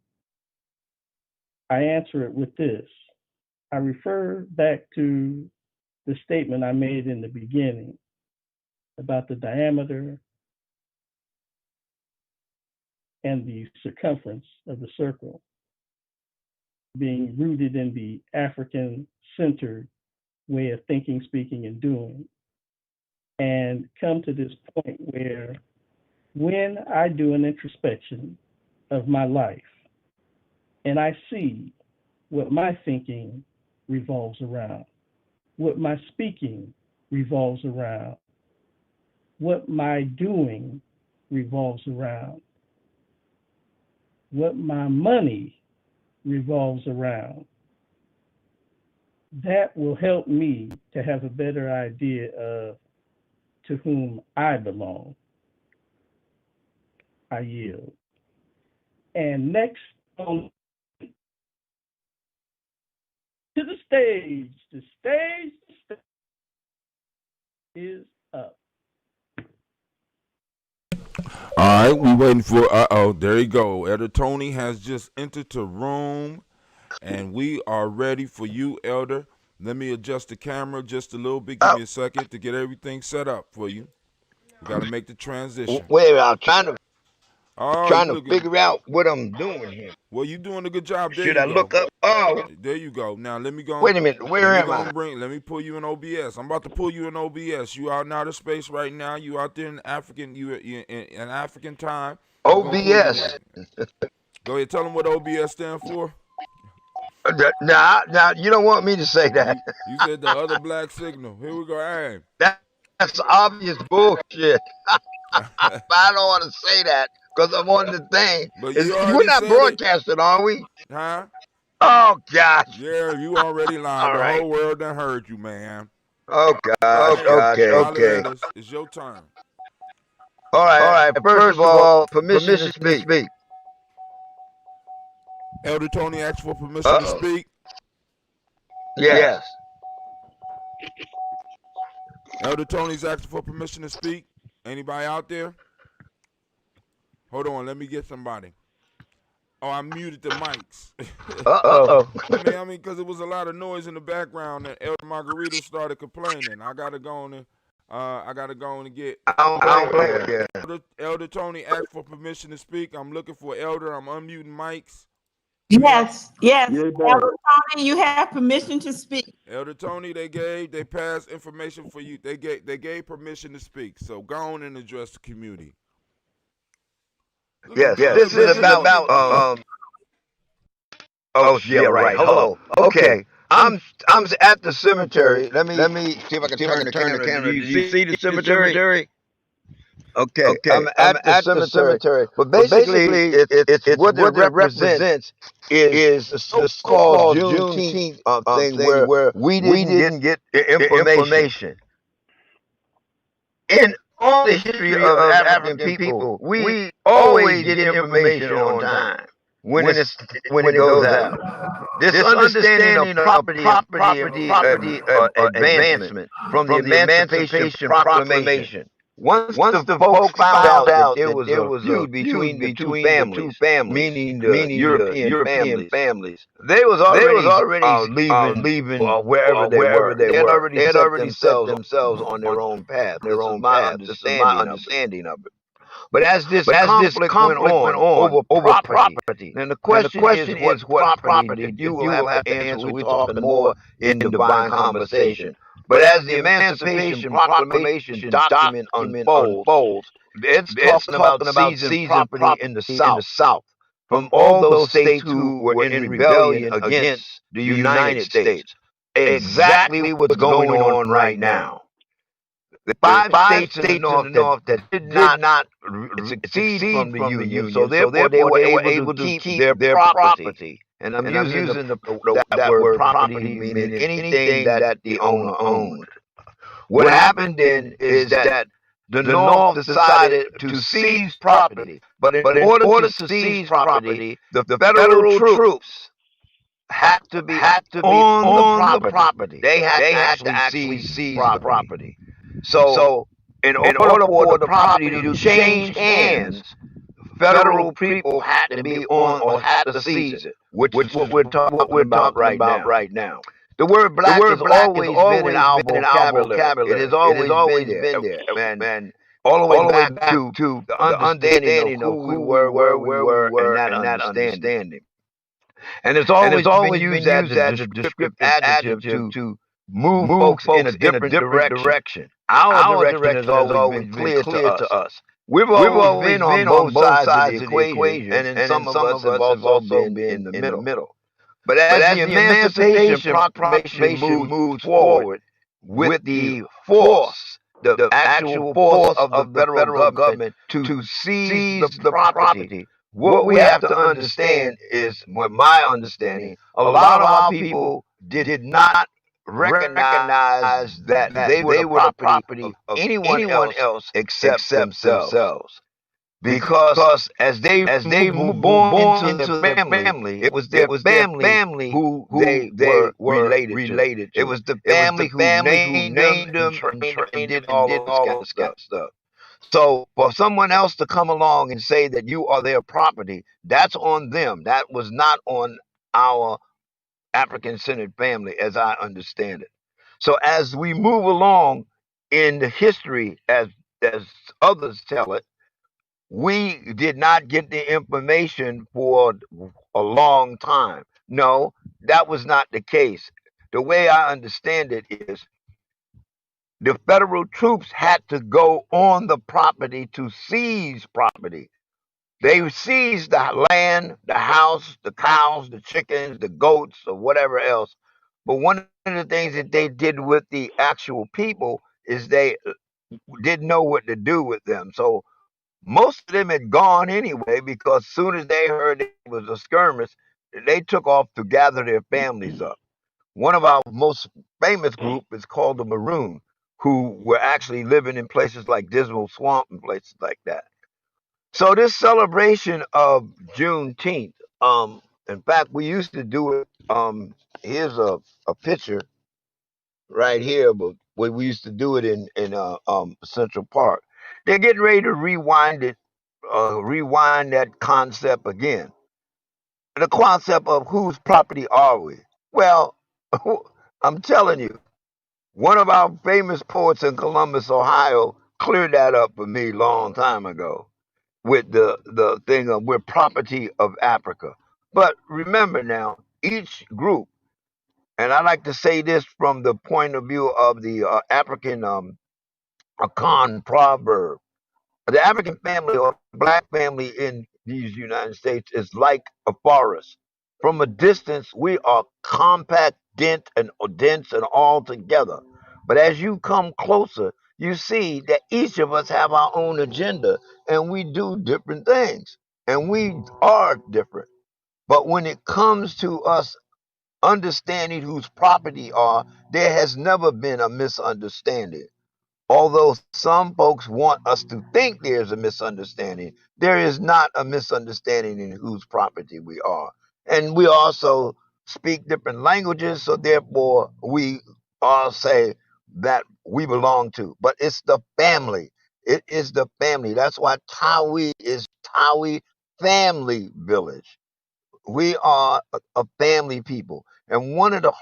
I answer it with this. I refer back to the statement I made in the beginning about the diameter and the circumference of the circle being rooted in the African-centered way of thinking, speaking, and doing, and come to this point where when I do an introspection of my life and I see what my thinking revolves around, what my speaking revolves around, what my doing revolves around, what my money revolves around, that will help me to have a better idea of to whom I belong. I yield. And next on to the stage. The stage is up. All right, we waiting for, there you go. Elder Tony has just entered the room, and we are ready for you, Elder. Let me adjust the camera just a little bit. Give me a second to get everything set up for you. We got to make the transition. Wait, I'm trying to figure out what I'm doing here. Well, you're doing a good job. There Should you I go. look up? Oh, there you go. Now let me go. Wait a minute. Where am I? Let me pull you in OBS. I'm about to pull you in OBS. You out in outer space right now. You out there in African. You in African time. OBS. Go ahead. Tell them what OBS stand for. Now, you don't want me to say that. You said the other black signal. Here we go. Hey. That's obvious bullshit. I don't want to say that because I'm on the thing. We're not broadcasting, are we? Huh? Oh, gosh. Yeah, you already lied. The whole world done heard you, man. Oh, gosh. Okay. It's your turn. All right. First of all, permission to speak. Elder Tony asked for permission to speak. Yes. Elder Tony's asking for permission to speak. Anybody out there? Hold on, let me get somebody. Oh, I muted the mics. I mean, because there was a lot of noise in the background, and Elder Margarita started complaining. I gotta go on and get. Elder Tony asked for permission to speak. I'm looking for Elder. I'm unmuting mics. Yes. Elder Tony, you have permission to speak. Elder Tony, they passed information for you. They gave permission to speak. So go on and address the community. Yes. This is about yeah, right. Hello. Okay. I'm at the cemetery. Let me see if I can turn the camera. Do you see the cemetery? Okay. I'm at the cemetery. But basically, it's what it represents is the so-called Juneteenth thing where we didn't get the information. In all the history of African people, we always get information on time when it goes out. This understanding of property advancement from the Emancipation Proclamation. Once the folks found out that there was a feud between the two families, meaning the European families, they was already leaving wherever they were. They had already set themselves on their own path. This is my understanding of it. But as this conflict went on over property, and the question is what property? You will have to answer. We're talking more in divine conversation. But as the Emancipation Proclamation document unfolds, it's talking about seizing property in the South from all those states who were in rebellion against the United States. Exactly what's going on right now. The five states in the north that did not succeed from the Union, so therefore they were able to keep their property. And I'm using that word property meaning anything that the owner owned. What happened then is that the North decided to seize property, but in order to seize property, the federal troops had to be on the property. They had to actually seize the property. So, in order for the property to change hands, federal people had to be on or had to seize it, which is what we're talking about right now. The word black has always been in our vocabulary. It has always been there. And all the way back to the understanding of who we were, where we were, and that understanding. And it's always been used as a descriptive adjective to move folks in a different direction. Our direction has always been clear to us. We've always been on both sides of the equation, and some of us have also been in the middle. But as the Emancipation Proclamation moves forward with the force, the actual force of the federal government to seize the property, what we have to understand is, with my understanding, a lot of our people did not recognize that they were the property of anyone else except themselves. Because as they moved born into their family, it was their family who they were related to. It was the family who named them and did all this kind of stuff. So for someone else to come along and say that you are their property, that's on them. That was not on our African-centered family, as I understand it. So as we move along in the history, as others tell it, we did not get the information for a long time. No, that was not the case. The way I understand it is the federal troops had to go on the property to seize property. They seized the land, the house, the cows, the chickens, the goats, or whatever else. But one of the things that they did with the actual people is they didn't know what to do with them. So most of them had gone anyway, because as soon as they heard it was a skirmish, they took off to gather their families up. One of our most famous group is called the Maroon. who were actually living in places like Dismal Swamp and places like that. So this celebration of Juneteenth, in fact, we used to do it. Here's a picture right here, but we used to do it in Central Park. They're getting ready to rewind that concept again. The concept of whose property are we? Well, I'm telling you, one of our famous poets in Columbus, Ohio, cleared that up for me long time ago with the thing of we're property of Africa. But remember now, each group, and I like to say this from the point of view of the African Akan proverb. The African family or black family in these United States is like a forest. From a distance, we are compact, dense, and all together. But as you come closer, you see that each of us have our own agenda and we do different things. And we are different. But when it comes to us understanding whose property are, there has never been a misunderstanding. Although some folks want us to think there's a misunderstanding, there is not a misunderstanding in whose property we are. And we also speak different languages, so therefore we all say that we belong to. But it's the family. It is the family. That's why Tawi is Tawi Family Village. We are a family people. And one of the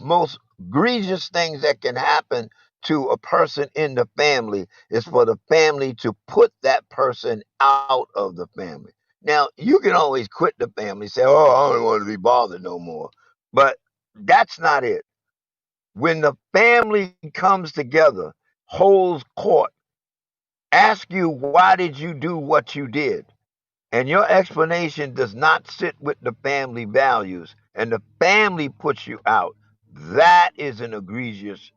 most egregious things that can happen to a person in the family is for the family to put that person out of the family. Now, you can always quit the family, say, oh, I don't want to be bothered no more. But that's not it. When the family comes together, holds court, ask you, why did you do what you did? And your explanation does not sit with the family values, and the family puts you out, that is an egregious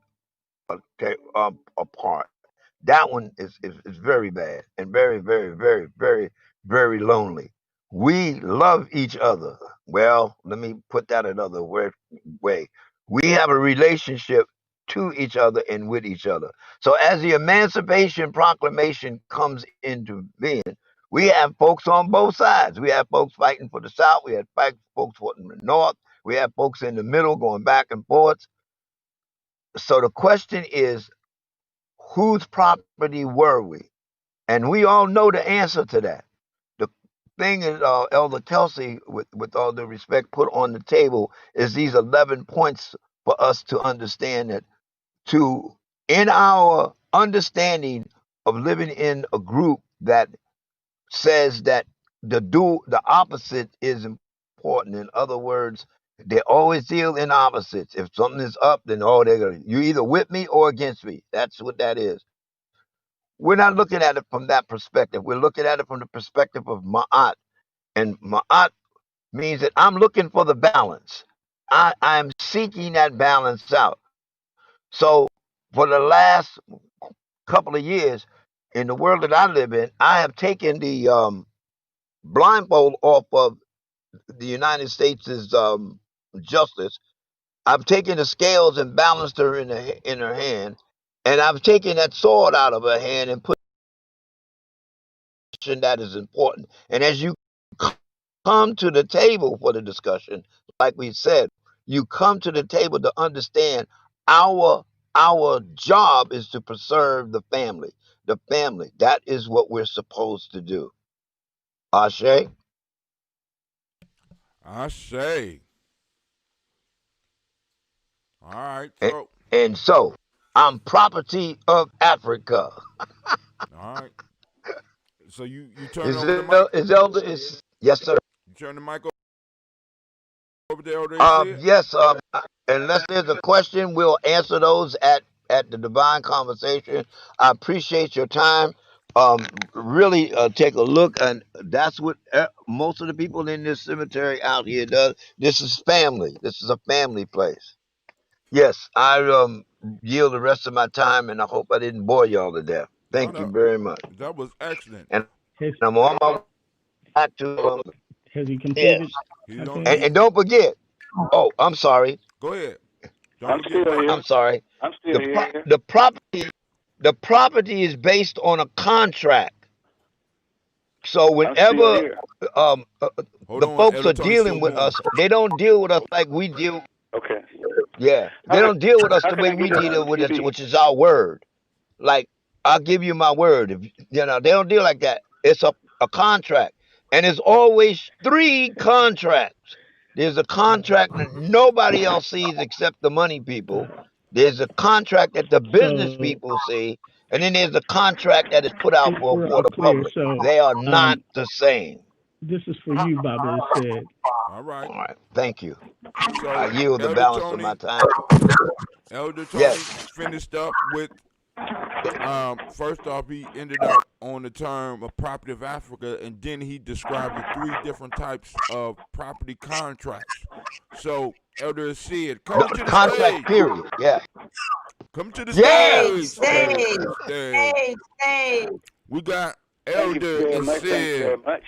part. That one is very bad and very, very, very, very, very lonely. We love each other. Well, let me put that another way. We have a relationship to each other and with each other. So as the Emancipation Proclamation comes into being, we have folks on both sides. We have folks fighting for the South. We have folks fighting for the North. We have folks in the middle going back and forth. So the question is, whose property were we? And we all know the answer to that. The thing is, Elder Kelsey, with all due respect, put on the table is these 11 points for us to understand that in our understanding of living in a group that says that the opposite is important. In other words, they always deal in opposites. If something is up, then you either with me or against me. That's what that is. We're not looking at it from that perspective. We're looking at it from the perspective of Ma'at. And Ma'at means that I'm looking for the balance. I'm seeking that balance out. So for the last couple of years, in the world that I live in, I have taken the blindfold off of the United States' justice. I've taken the scales and balanced her in her hand, and I've taken that sword out of her hand and put that is important. And as you come to the table for the discussion, like we said, you come to the table to understand our job is to preserve the family. The family. That is what we're supposed to do. Ashe? Ashe. All right, And so I'm property of Africa. All right. So you turn over the mic. Yes, sir. You turn the mic over to Elder. Yes. Unless there's a question, we'll answer those at the Divine Conversation. I appreciate your time. Really take a look, and that's what most of the people in this cemetery out here does. This is family. This is a family place. Yes, I yield the rest of my time, and I hope I didn't bore y'all to death. Thank you very much. That was excellent. And I'm on my way back to. Has he completed? Yes. And don't forget. Oh, I'm sorry. Go ahead. Don't forget that. I'm sorry. I'm still here. The property is based on a contract. So I'm still whenever here. the folks are dealing with us, they don't deal with us like we deal. Okay. Yeah, they How don't deal with us how the can way I we get a deal with it, CD? which is our word. Like, I'll give you my word. If they don't deal like that. It's a contract, and it's always 3 contracts. There's a contract that nobody else sees except the money people. There's a contract that the business So people see, and then there's a contract that is put out for we're all the clear. public. So They are not the same. this is for you, Baba has said. All right. All right. Thank you. I So yield the Elder balance of my Tony, time. Yes. Finished up with. First off, he ended up on the term of property of Africa, and then he described the 3 different types of property contracts. So, Elder said, come to the Contract stage. period. Yeah. Come to the Yeah. stage. We got Thank you Elder very and much. Thank you very said. much.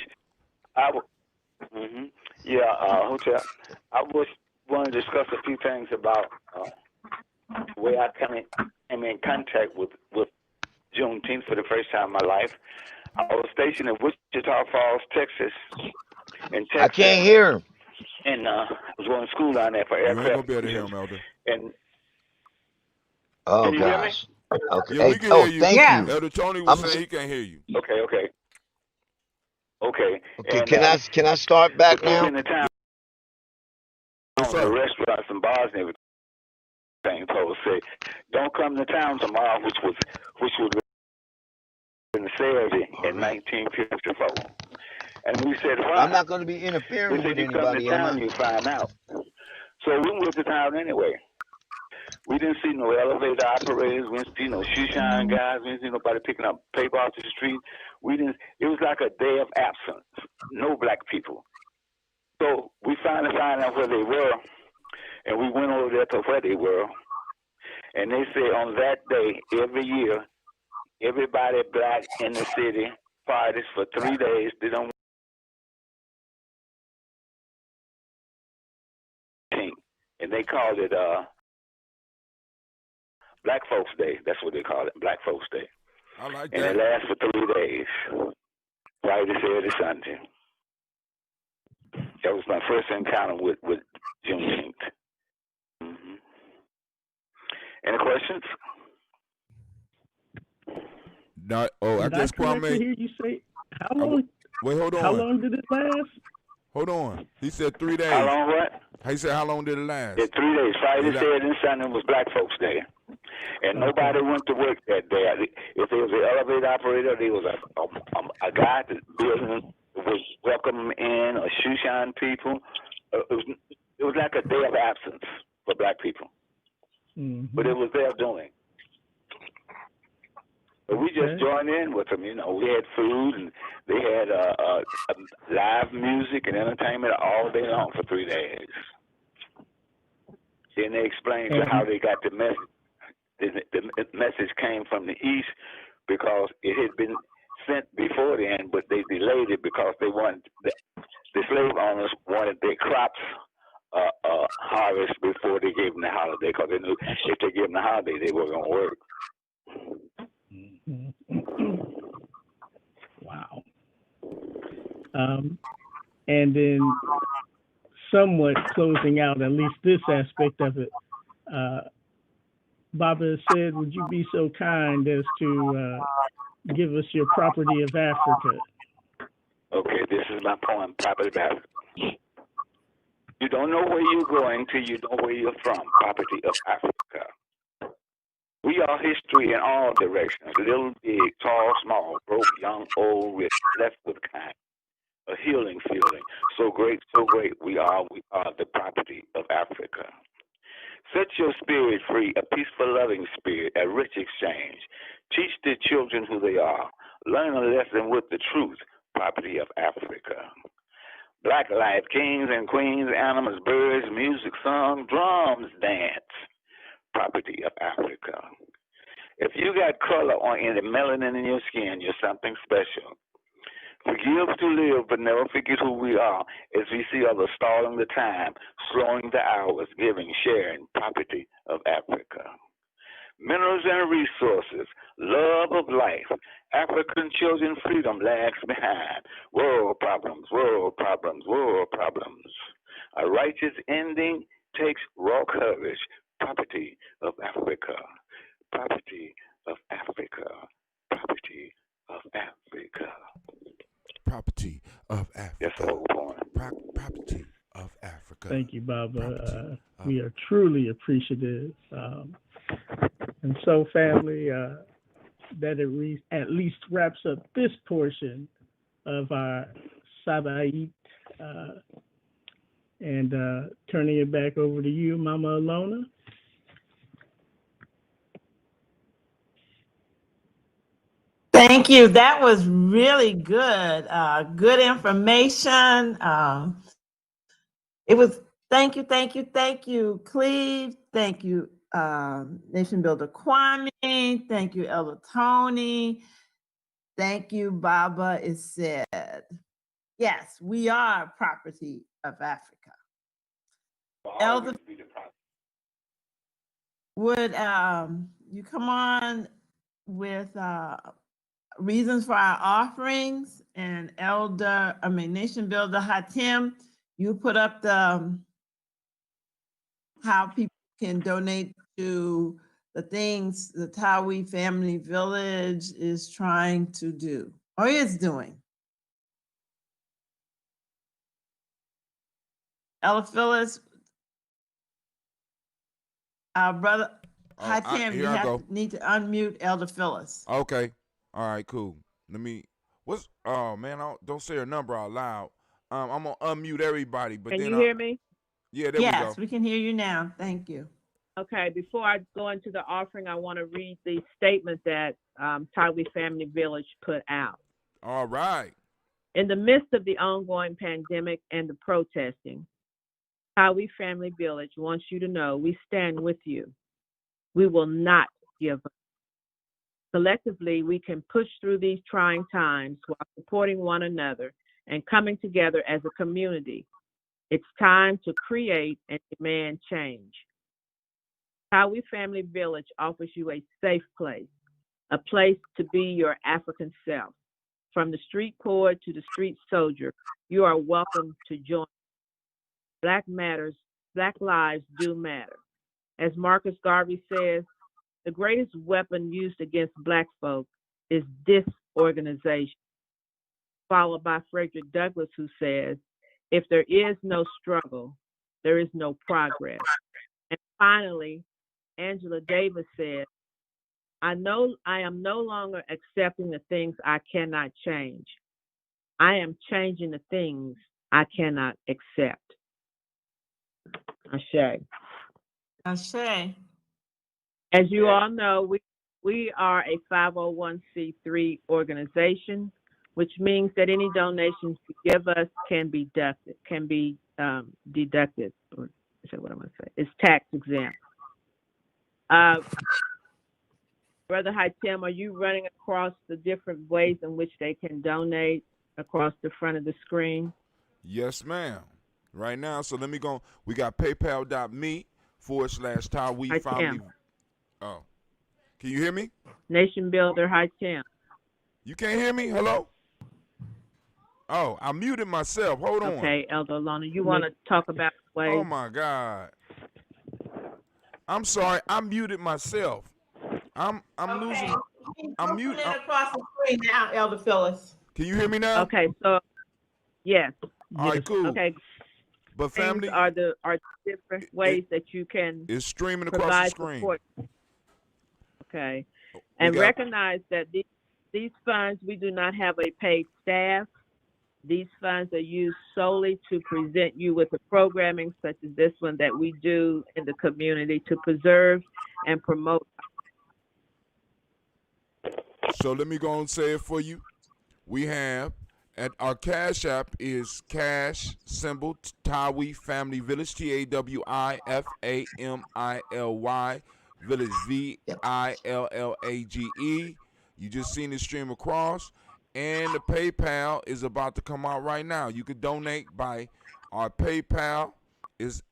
Hotel. I was want to discuss a few things about the way I came in contact with Juneteenth for the first time in my life. I was stationed in Wichita Falls, Texas. I can't hear him. And I was going to school down there for You ain't aircraft. gonna be able to hear him, Elder. And Oh can you hear me? gosh. Okay. Yeah, we can hear you. Thank you. Elder Tony was saying he can't hear you. Okay. Okay. And, Can I start back the people now? in the town, the restaurants and bars and everything, told say, "Don't come to town tomorrow," which was in Saturday in 1954. And we said, "Why?" I'm not going to be They interfering said, with "You come to anybody, am town, I? you find out." So we went to town anyway. We didn't see no elevator operators. We didn't see no shoe shine guys. We didn't see nobody picking up paper off the street. We didn't. It was like a day of absence. No black people. So we finally found out where they were, and we went over there to where they were. And they say on that day, every year, everybody black in the city parties for 3 days. They don't. And they called it Black Folks Day. That's what they call it, Black Folks Day. I like and that. it lasts for 3 days, Friday, Saturday, Sunday. That was my first encounter with Juneteenth. Mm-hmm. Any questions? Not. Oh, I guess Kwame. Hear you say how long? Wait, hold on. How long did it last? Hold on. He said 3 days. How long what? He said how long did it last? Yeah, 3 days. Friday, Saturday, and Sunday was Black Folks Day. And nobody went to work that day. If there was an elevator operator, there was a guy at the building would welcome them in, or shoe shine people. It was like a day of absence for black people. Mm-hmm. But it was their doing. But we just joined in with them. We had food, and they had live music and entertainment all day long for 3 days. Then they explained how they got the message. The message came from the east because it had been sent before then, but they delayed it because they wanted the slave owners wanted their crops harvest before they gave them the holiday, because they knew if they gave them the holiday, they were going to work. Wow. And then somewhat closing out at least this aspect of it, Baba said, would you be so kind as to give us your property of Africa? Okay, this is my poem, Property of Africa. You don't know where you're going till you know where you're from, Property of Africa. We are history in all directions, little, big, tall, small, broke, young, old, rich, left with kind. A healing feeling, so great, we are the property of Africa. Set your spirit free, a peaceful, loving spirit, a rich exchange. Teach the children who they are. Learn a lesson with the truth, property of Africa. Black life, kings and queens, animals, birds, music, song, drums, dance, property of Africa. If you got color or any melanin in your skin, you're something special. Forgive to live, but never forget who we are, as we see others stalling the time, slowing the hours, giving, sharing, property of Africa. Minerals and resources, love of life, African children, freedom lags behind. World problems, world problems, world problems. A righteous ending takes raw courage, property of Africa, property of Africa, property of Africa. Property of Africa. That's the whole point. Property of Africa. Thank you, Baba. We are truly appreciative. And so, family, that at least wraps up this portion of our Sabaeat. And turning it back over to you, Mama Alona. Thank you. That was really good. Good information. It was, thank you, Cleve. Thank you, Nation Builder Kwame. Thank you, Elder Tony. Thank you, Baba. It said, yes, we are property of Africa. Elder, would you come on with reasons for our offerings? And Nation Builder Hatim, you put up the how people can donate to the things the Tawi Family Village is trying to do, or is doing. Ella Phyllis, our brother Hatim, you need to unmute Elder Phyllis. Okay. All right, cool. Oh man, don't say her number out loud. I'm gonna unmute everybody, but can you hear me? Yeah, there we go. Yes, we can hear you now. Thank you. Okay, before I go into the offering, I want to read the statement that Tawi Family Village put out. All right. In the midst of the ongoing pandemic and the protesting, Tawi Family Village wants you to know we stand with you. We will not give up. Collectively, we can push through these trying times while supporting one another and coming together as a community. It's time to create and demand change. Tawi Family Village offers you a safe place, a place to be your African self. From the street poet to the street soldier, you are welcome to join. Black matters, Black lives do matter. As Marcus Garvey says, the greatest weapon used against Black folk is disorganization. Followed by Frederick Douglass, who says, if there is no struggle, there is no progress. And finally, Angela Davis said, I am no longer accepting the things I cannot change. I am changing the things I cannot accept. Ashe. Ashe. As you all know, we are a 501c3 organization, which means that any donations you give us can be deducted. Or is that what I'm going to say? It's tax exempt. Brother Hatim, are you running across the different ways in which they can donate across the front of the screen? Yes, ma'am. Right now, so let me go. We got paypal.me/Tawi Family. Oh, can you hear me? Nation Builder Hatim. You can't hear me? Hello? Oh, I muted myself. Hold on. Okay, Elder Lona, you want to talk about ways? Oh my God. I'm sorry, I muted myself. I'm losing. I'm muting across the screen now, Elder Phyllis. Can you hear me now? Okay, so yes. All right, cool. Okay. But family, are different ways that you can it's streaming across the screen. Support. Okay. And recognize that these funds, we do not have a paid staff. These funds are used solely to present you with the programming such as this one that we do in the community to preserve and promote. So let me go and say it for you. We have at our Cash App is cash symbol Tawi Family Village, TAWI FAMILY Village VILLAGE. You just seen the stream across. And the PayPal is about to come out right now. You can donate by our PayPal is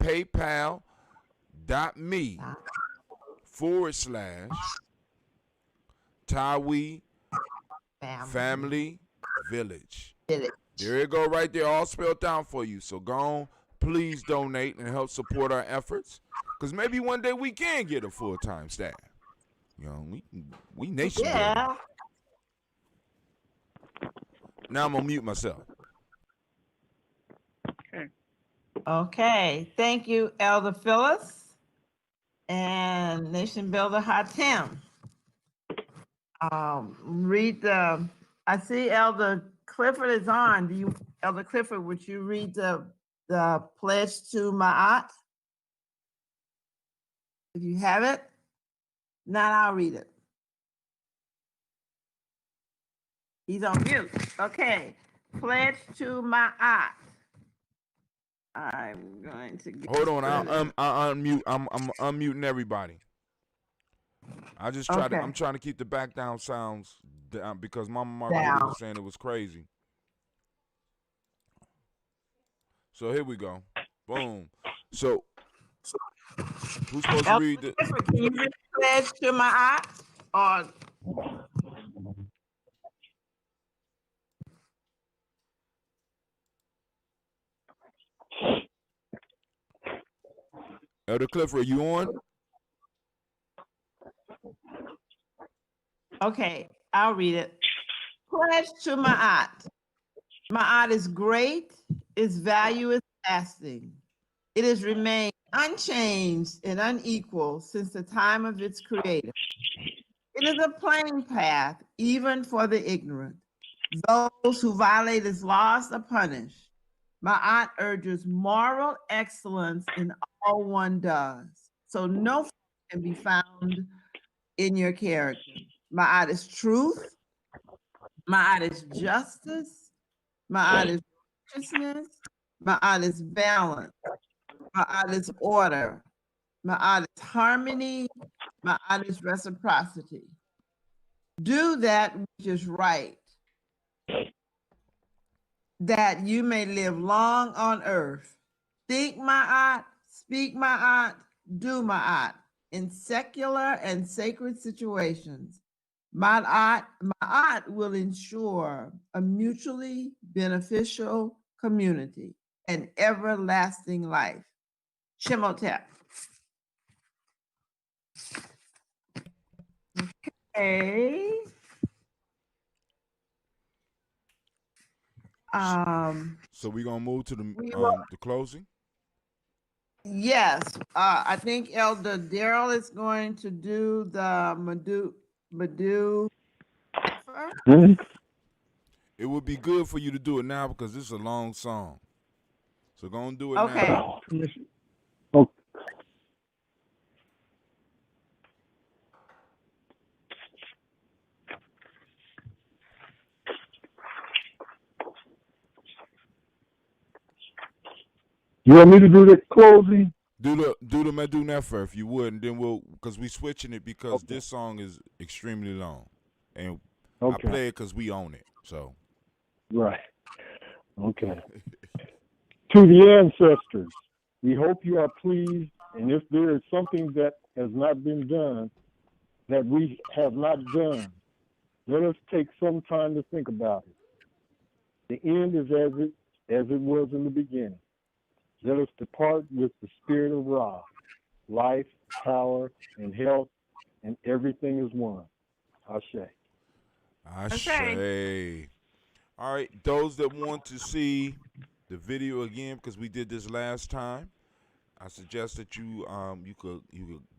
paypal.me/Tawi Family Village. There you go right there, all spelled out for you. So go on, please donate and help support our efforts. Because maybe one day we can get a full-time staff. You know, we nation building. Yeah. Now I'm going to mute myself. Okay. Thank you, Elder Phyllis and Nation Builder Hatem. I see Elder Clifford is on. Elder Clifford, would you read the pledge to Ma'at? If you have it, not I'll read it. He's on mute. Okay. Pledge to Ma'at. I'm going to get. Hold on, I'll unmute. I'm unmuting everybody. I just try to. I'm trying to keep the back down sounds down because Mama Margaret was saying it was crazy. So here we go. Boom. So who's supposed to read the? Can you read the pledge to Ma'at? Or Elder Clifford, are you on? okay, I'll read it. Pledge to Ma'at. Ma'at is great. Its value is lasting. It has remained unchanged and unequal since the time of its creator. It is a plain path, even for the ignorant. Those who violate its laws are punished. Ma'at urges moral excellence in all one does, so no fault can be found in your character. Ma'at is truth. Ma'at is justice. Ma'at is righteousness. Ma'at is balance. Ma'at is order. Ma'at is harmony. Ma'at is reciprocity. Do that which is right, that you may live long on earth. Think Ma'at, speak Ma'at, do Ma'at in secular and sacred situations. Ma'at will ensure a mutually beneficial community and everlasting life. Shemotep. Okay. So we're gonna move to the closing. Yes, I think Elder Daryl is going to do the Madu. It would be good for you to do it now because this is a long song. So go and do it okay. now. Okay. You want me to do the closing? Do the Medu Nefer if you would, and then we'll because we switching it because this song is extremely long, and I play it because we own it. So right. Okay. To the ancestors, we hope you are pleased, and if there is something that has not been done, that we have not done, let us take some time to think about it. The end is as it was in the beginning. Let us depart with the spirit of Ra, life, power, and health, and everything is one. Ashe. Ashe. All right, those that want to see the video again, because we did this last time, I suggest that you could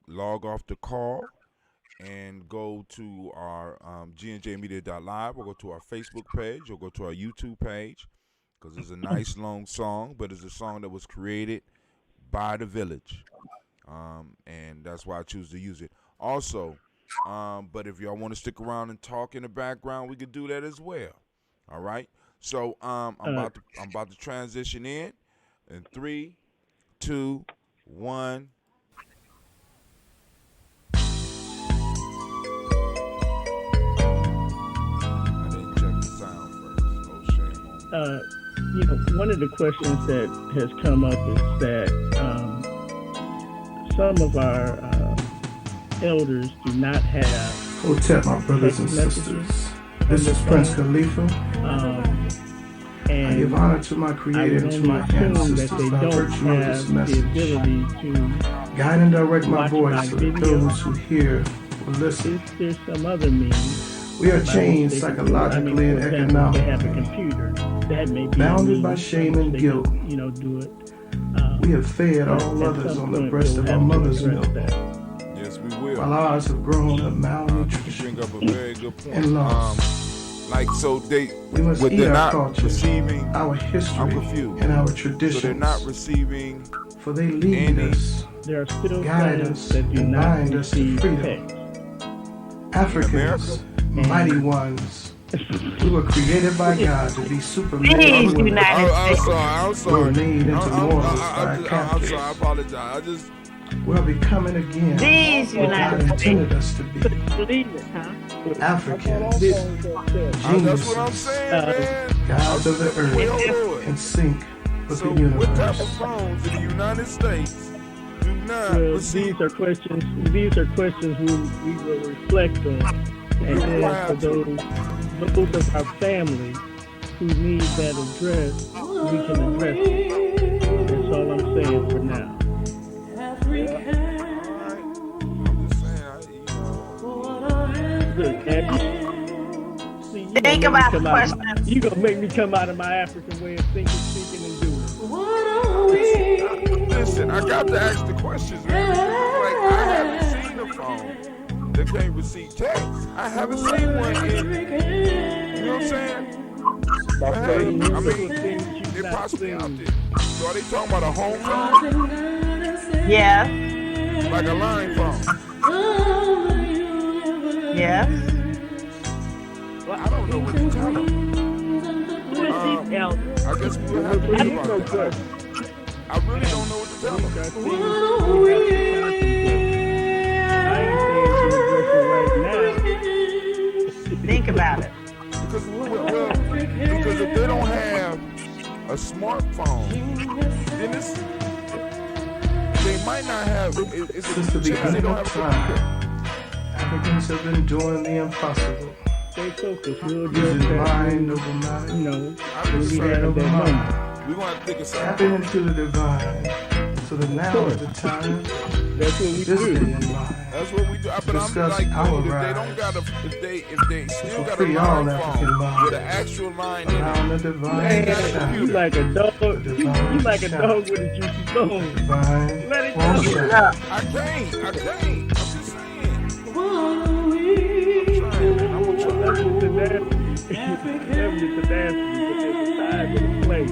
log off the call and go to our GNJmedia.live or go to our Facebook page or go to our YouTube page. Because it's a nice long song, but it's a song that was created by the village. And that's why I choose to use it. Also, but if y'all want to stick around and talk in the background, we could do that as well. All right? So I'm about to transition in 3, 2, 1. I didn't one of the questions that has come up is that some of our elders do not have. Hotep, my brothers and sisters. This is Prince Khalifa. And I give honor to my Creator and to my ancestors that they by don't virtue of this have the message. ability to guide and direct my watch voice my so that video. those who hear will listen. There's some other means. We are chained psychologically and for example, they have a economically, computer. That may be bounded by shame and they guilt. could, do it. We have fed At all others some on the point, breast we'll of our have to mother's address milk, that. Yes, we will. while ours have grown up You malnutrition bring up a very good point. and lost. Like, so they, We must what eat they're our not culture, receiving, our I'm history, confused. and our So traditions. they're not receiving For they lead any. us, There are still guide some us, that do and not bind us to receive freedom. text. Africans, mighty ones, we were created by God to be Superman. These women. United I'm States. sorry. I'm We were sorry. made into mortals by I'm captors. sorry. I apologize. We're becoming again These what God United intended us to be. Believe it, huh? Africans, That's geniuses, what I'm saying, man. gods of the earth, in sync with So the what type of universe. phones in the United States do not Well, receive? these are questions we will reflect on. And then for those of our family who need that address, we can address it. That's all I'm saying for now. Look, Think about the question. You're going to make me come out of my African way of thinking, speaking, and doing. Listen, I got to ask the questions, man. Like, I haven't seen a phone that can't receive text. I haven't seen one in, you know what I'm saying? Hey, I mean, they're possibly out there. So are they talking about a home phone? Yes. Like a line phone? Yes. Well, I don't know what to tell them. I guess we will have to think about that. I really don't know what to tell them. Think about it. Because if they don't have a smartphone, then they might not have. It's Since the beginning of time, Africans have been doing the impossible. Stay focused. We'll Using address mind over matter, when we spirit have over that mind. moment. We're going to have to think of something. Tapping into the divine, so that now is the time, That's what we this do. day in life, That's what we do. But I'm discuss like, our dude, if they rise. don't got a, if they still got a free all line African phone minds. with an actual line in allowing the it, divine they to got a shine. You computer. like a dog. Divine You like a shine. dog with a juicy bone. Divine Let it won't go. shine. I can't. I'm just saying. I'm trying, man. I'm gonna try. That's just a nasty. That's just a nasty, but there's a time and a place.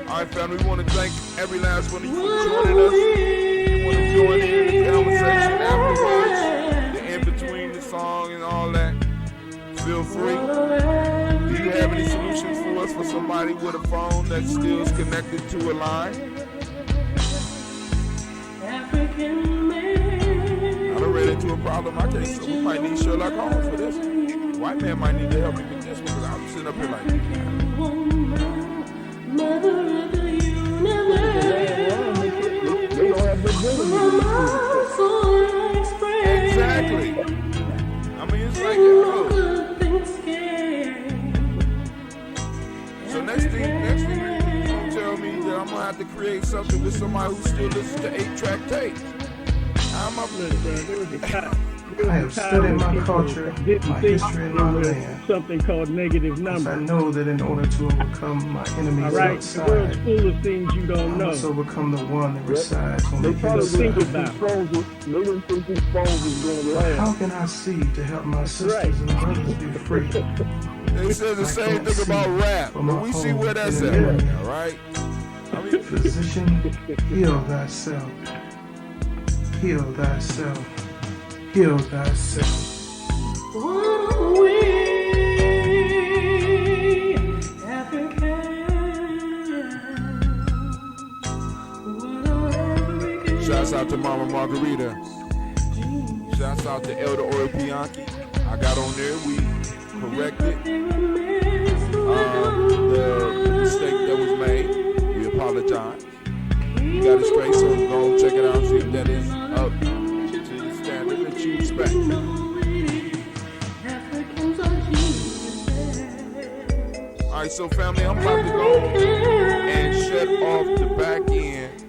All right, family, we want to thank every last one of you for joining us. You want to join in the conversation afterwards, the in between the song and all that. Feel free. Do you have any solutions for us for somebody with a phone that still is connected to a line? I done ran into a problem. I can't, so we might need Sherlock Holmes for this. White man might need to help me with this one because I'm sitting up here like, exactly. I mean, it's like, yo. So next thing you gonna tell me that I'm gonna have to create something with somebody who still listens to 8-track tapes. How am I? I have studied my culture, my history, and my land. Something called negative Because I numbers. know that in order to overcome my enemies All right, the world's outside, full of things you I don't know. must overcome the one that resides on the They probably inside. think about it. But how can I see to help my sisters and brothers be free? They said the same thing about rap, but we see where that's at right now, right? I mean, Physician, heal thyself. Heal thyself. Heal thyself. shouts out to Mama Margarita. Shouts out to Elder Ori Bianchi. I got on there. We corrected the mistake that was made. We apologize. We got it straight, so go and check it out and see if that is up to the standard that you expect. All right, so family, I'm about to go and shut off the back end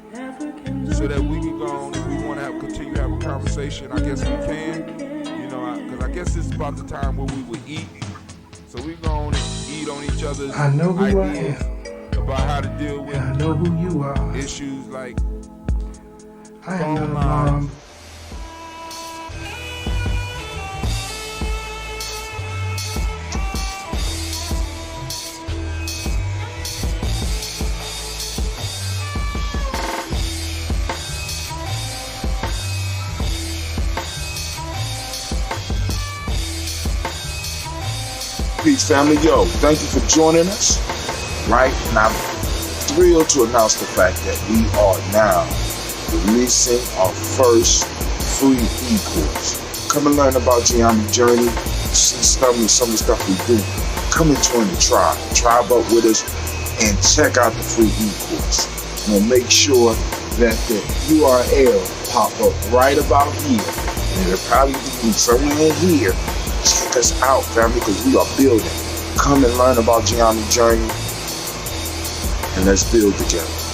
so that we can go on. If we want to continue to have a conversation, I guess we can. You know, because I guess this is about the time where we would eat. So we go on and eat on each other's I know who I ideas am. about how to deal with I know who you are. issues like I am phone not a lines. bomb. Peace, family. Yo, thank you for joining us. Right? And I'm thrilled to announce the fact that we are now releasing our first free e-course. Come and learn about Gye-Nyame Journey, see some of the stuff we do. Come and join the tribe. Tribe up with us and check out the free e-course. We'll make sure that the URL pop up right about here. And it'll probably be somewhere in here. Check us out, family, because we are building. Come and learn about Gye-Nyame Journey, and let's build together.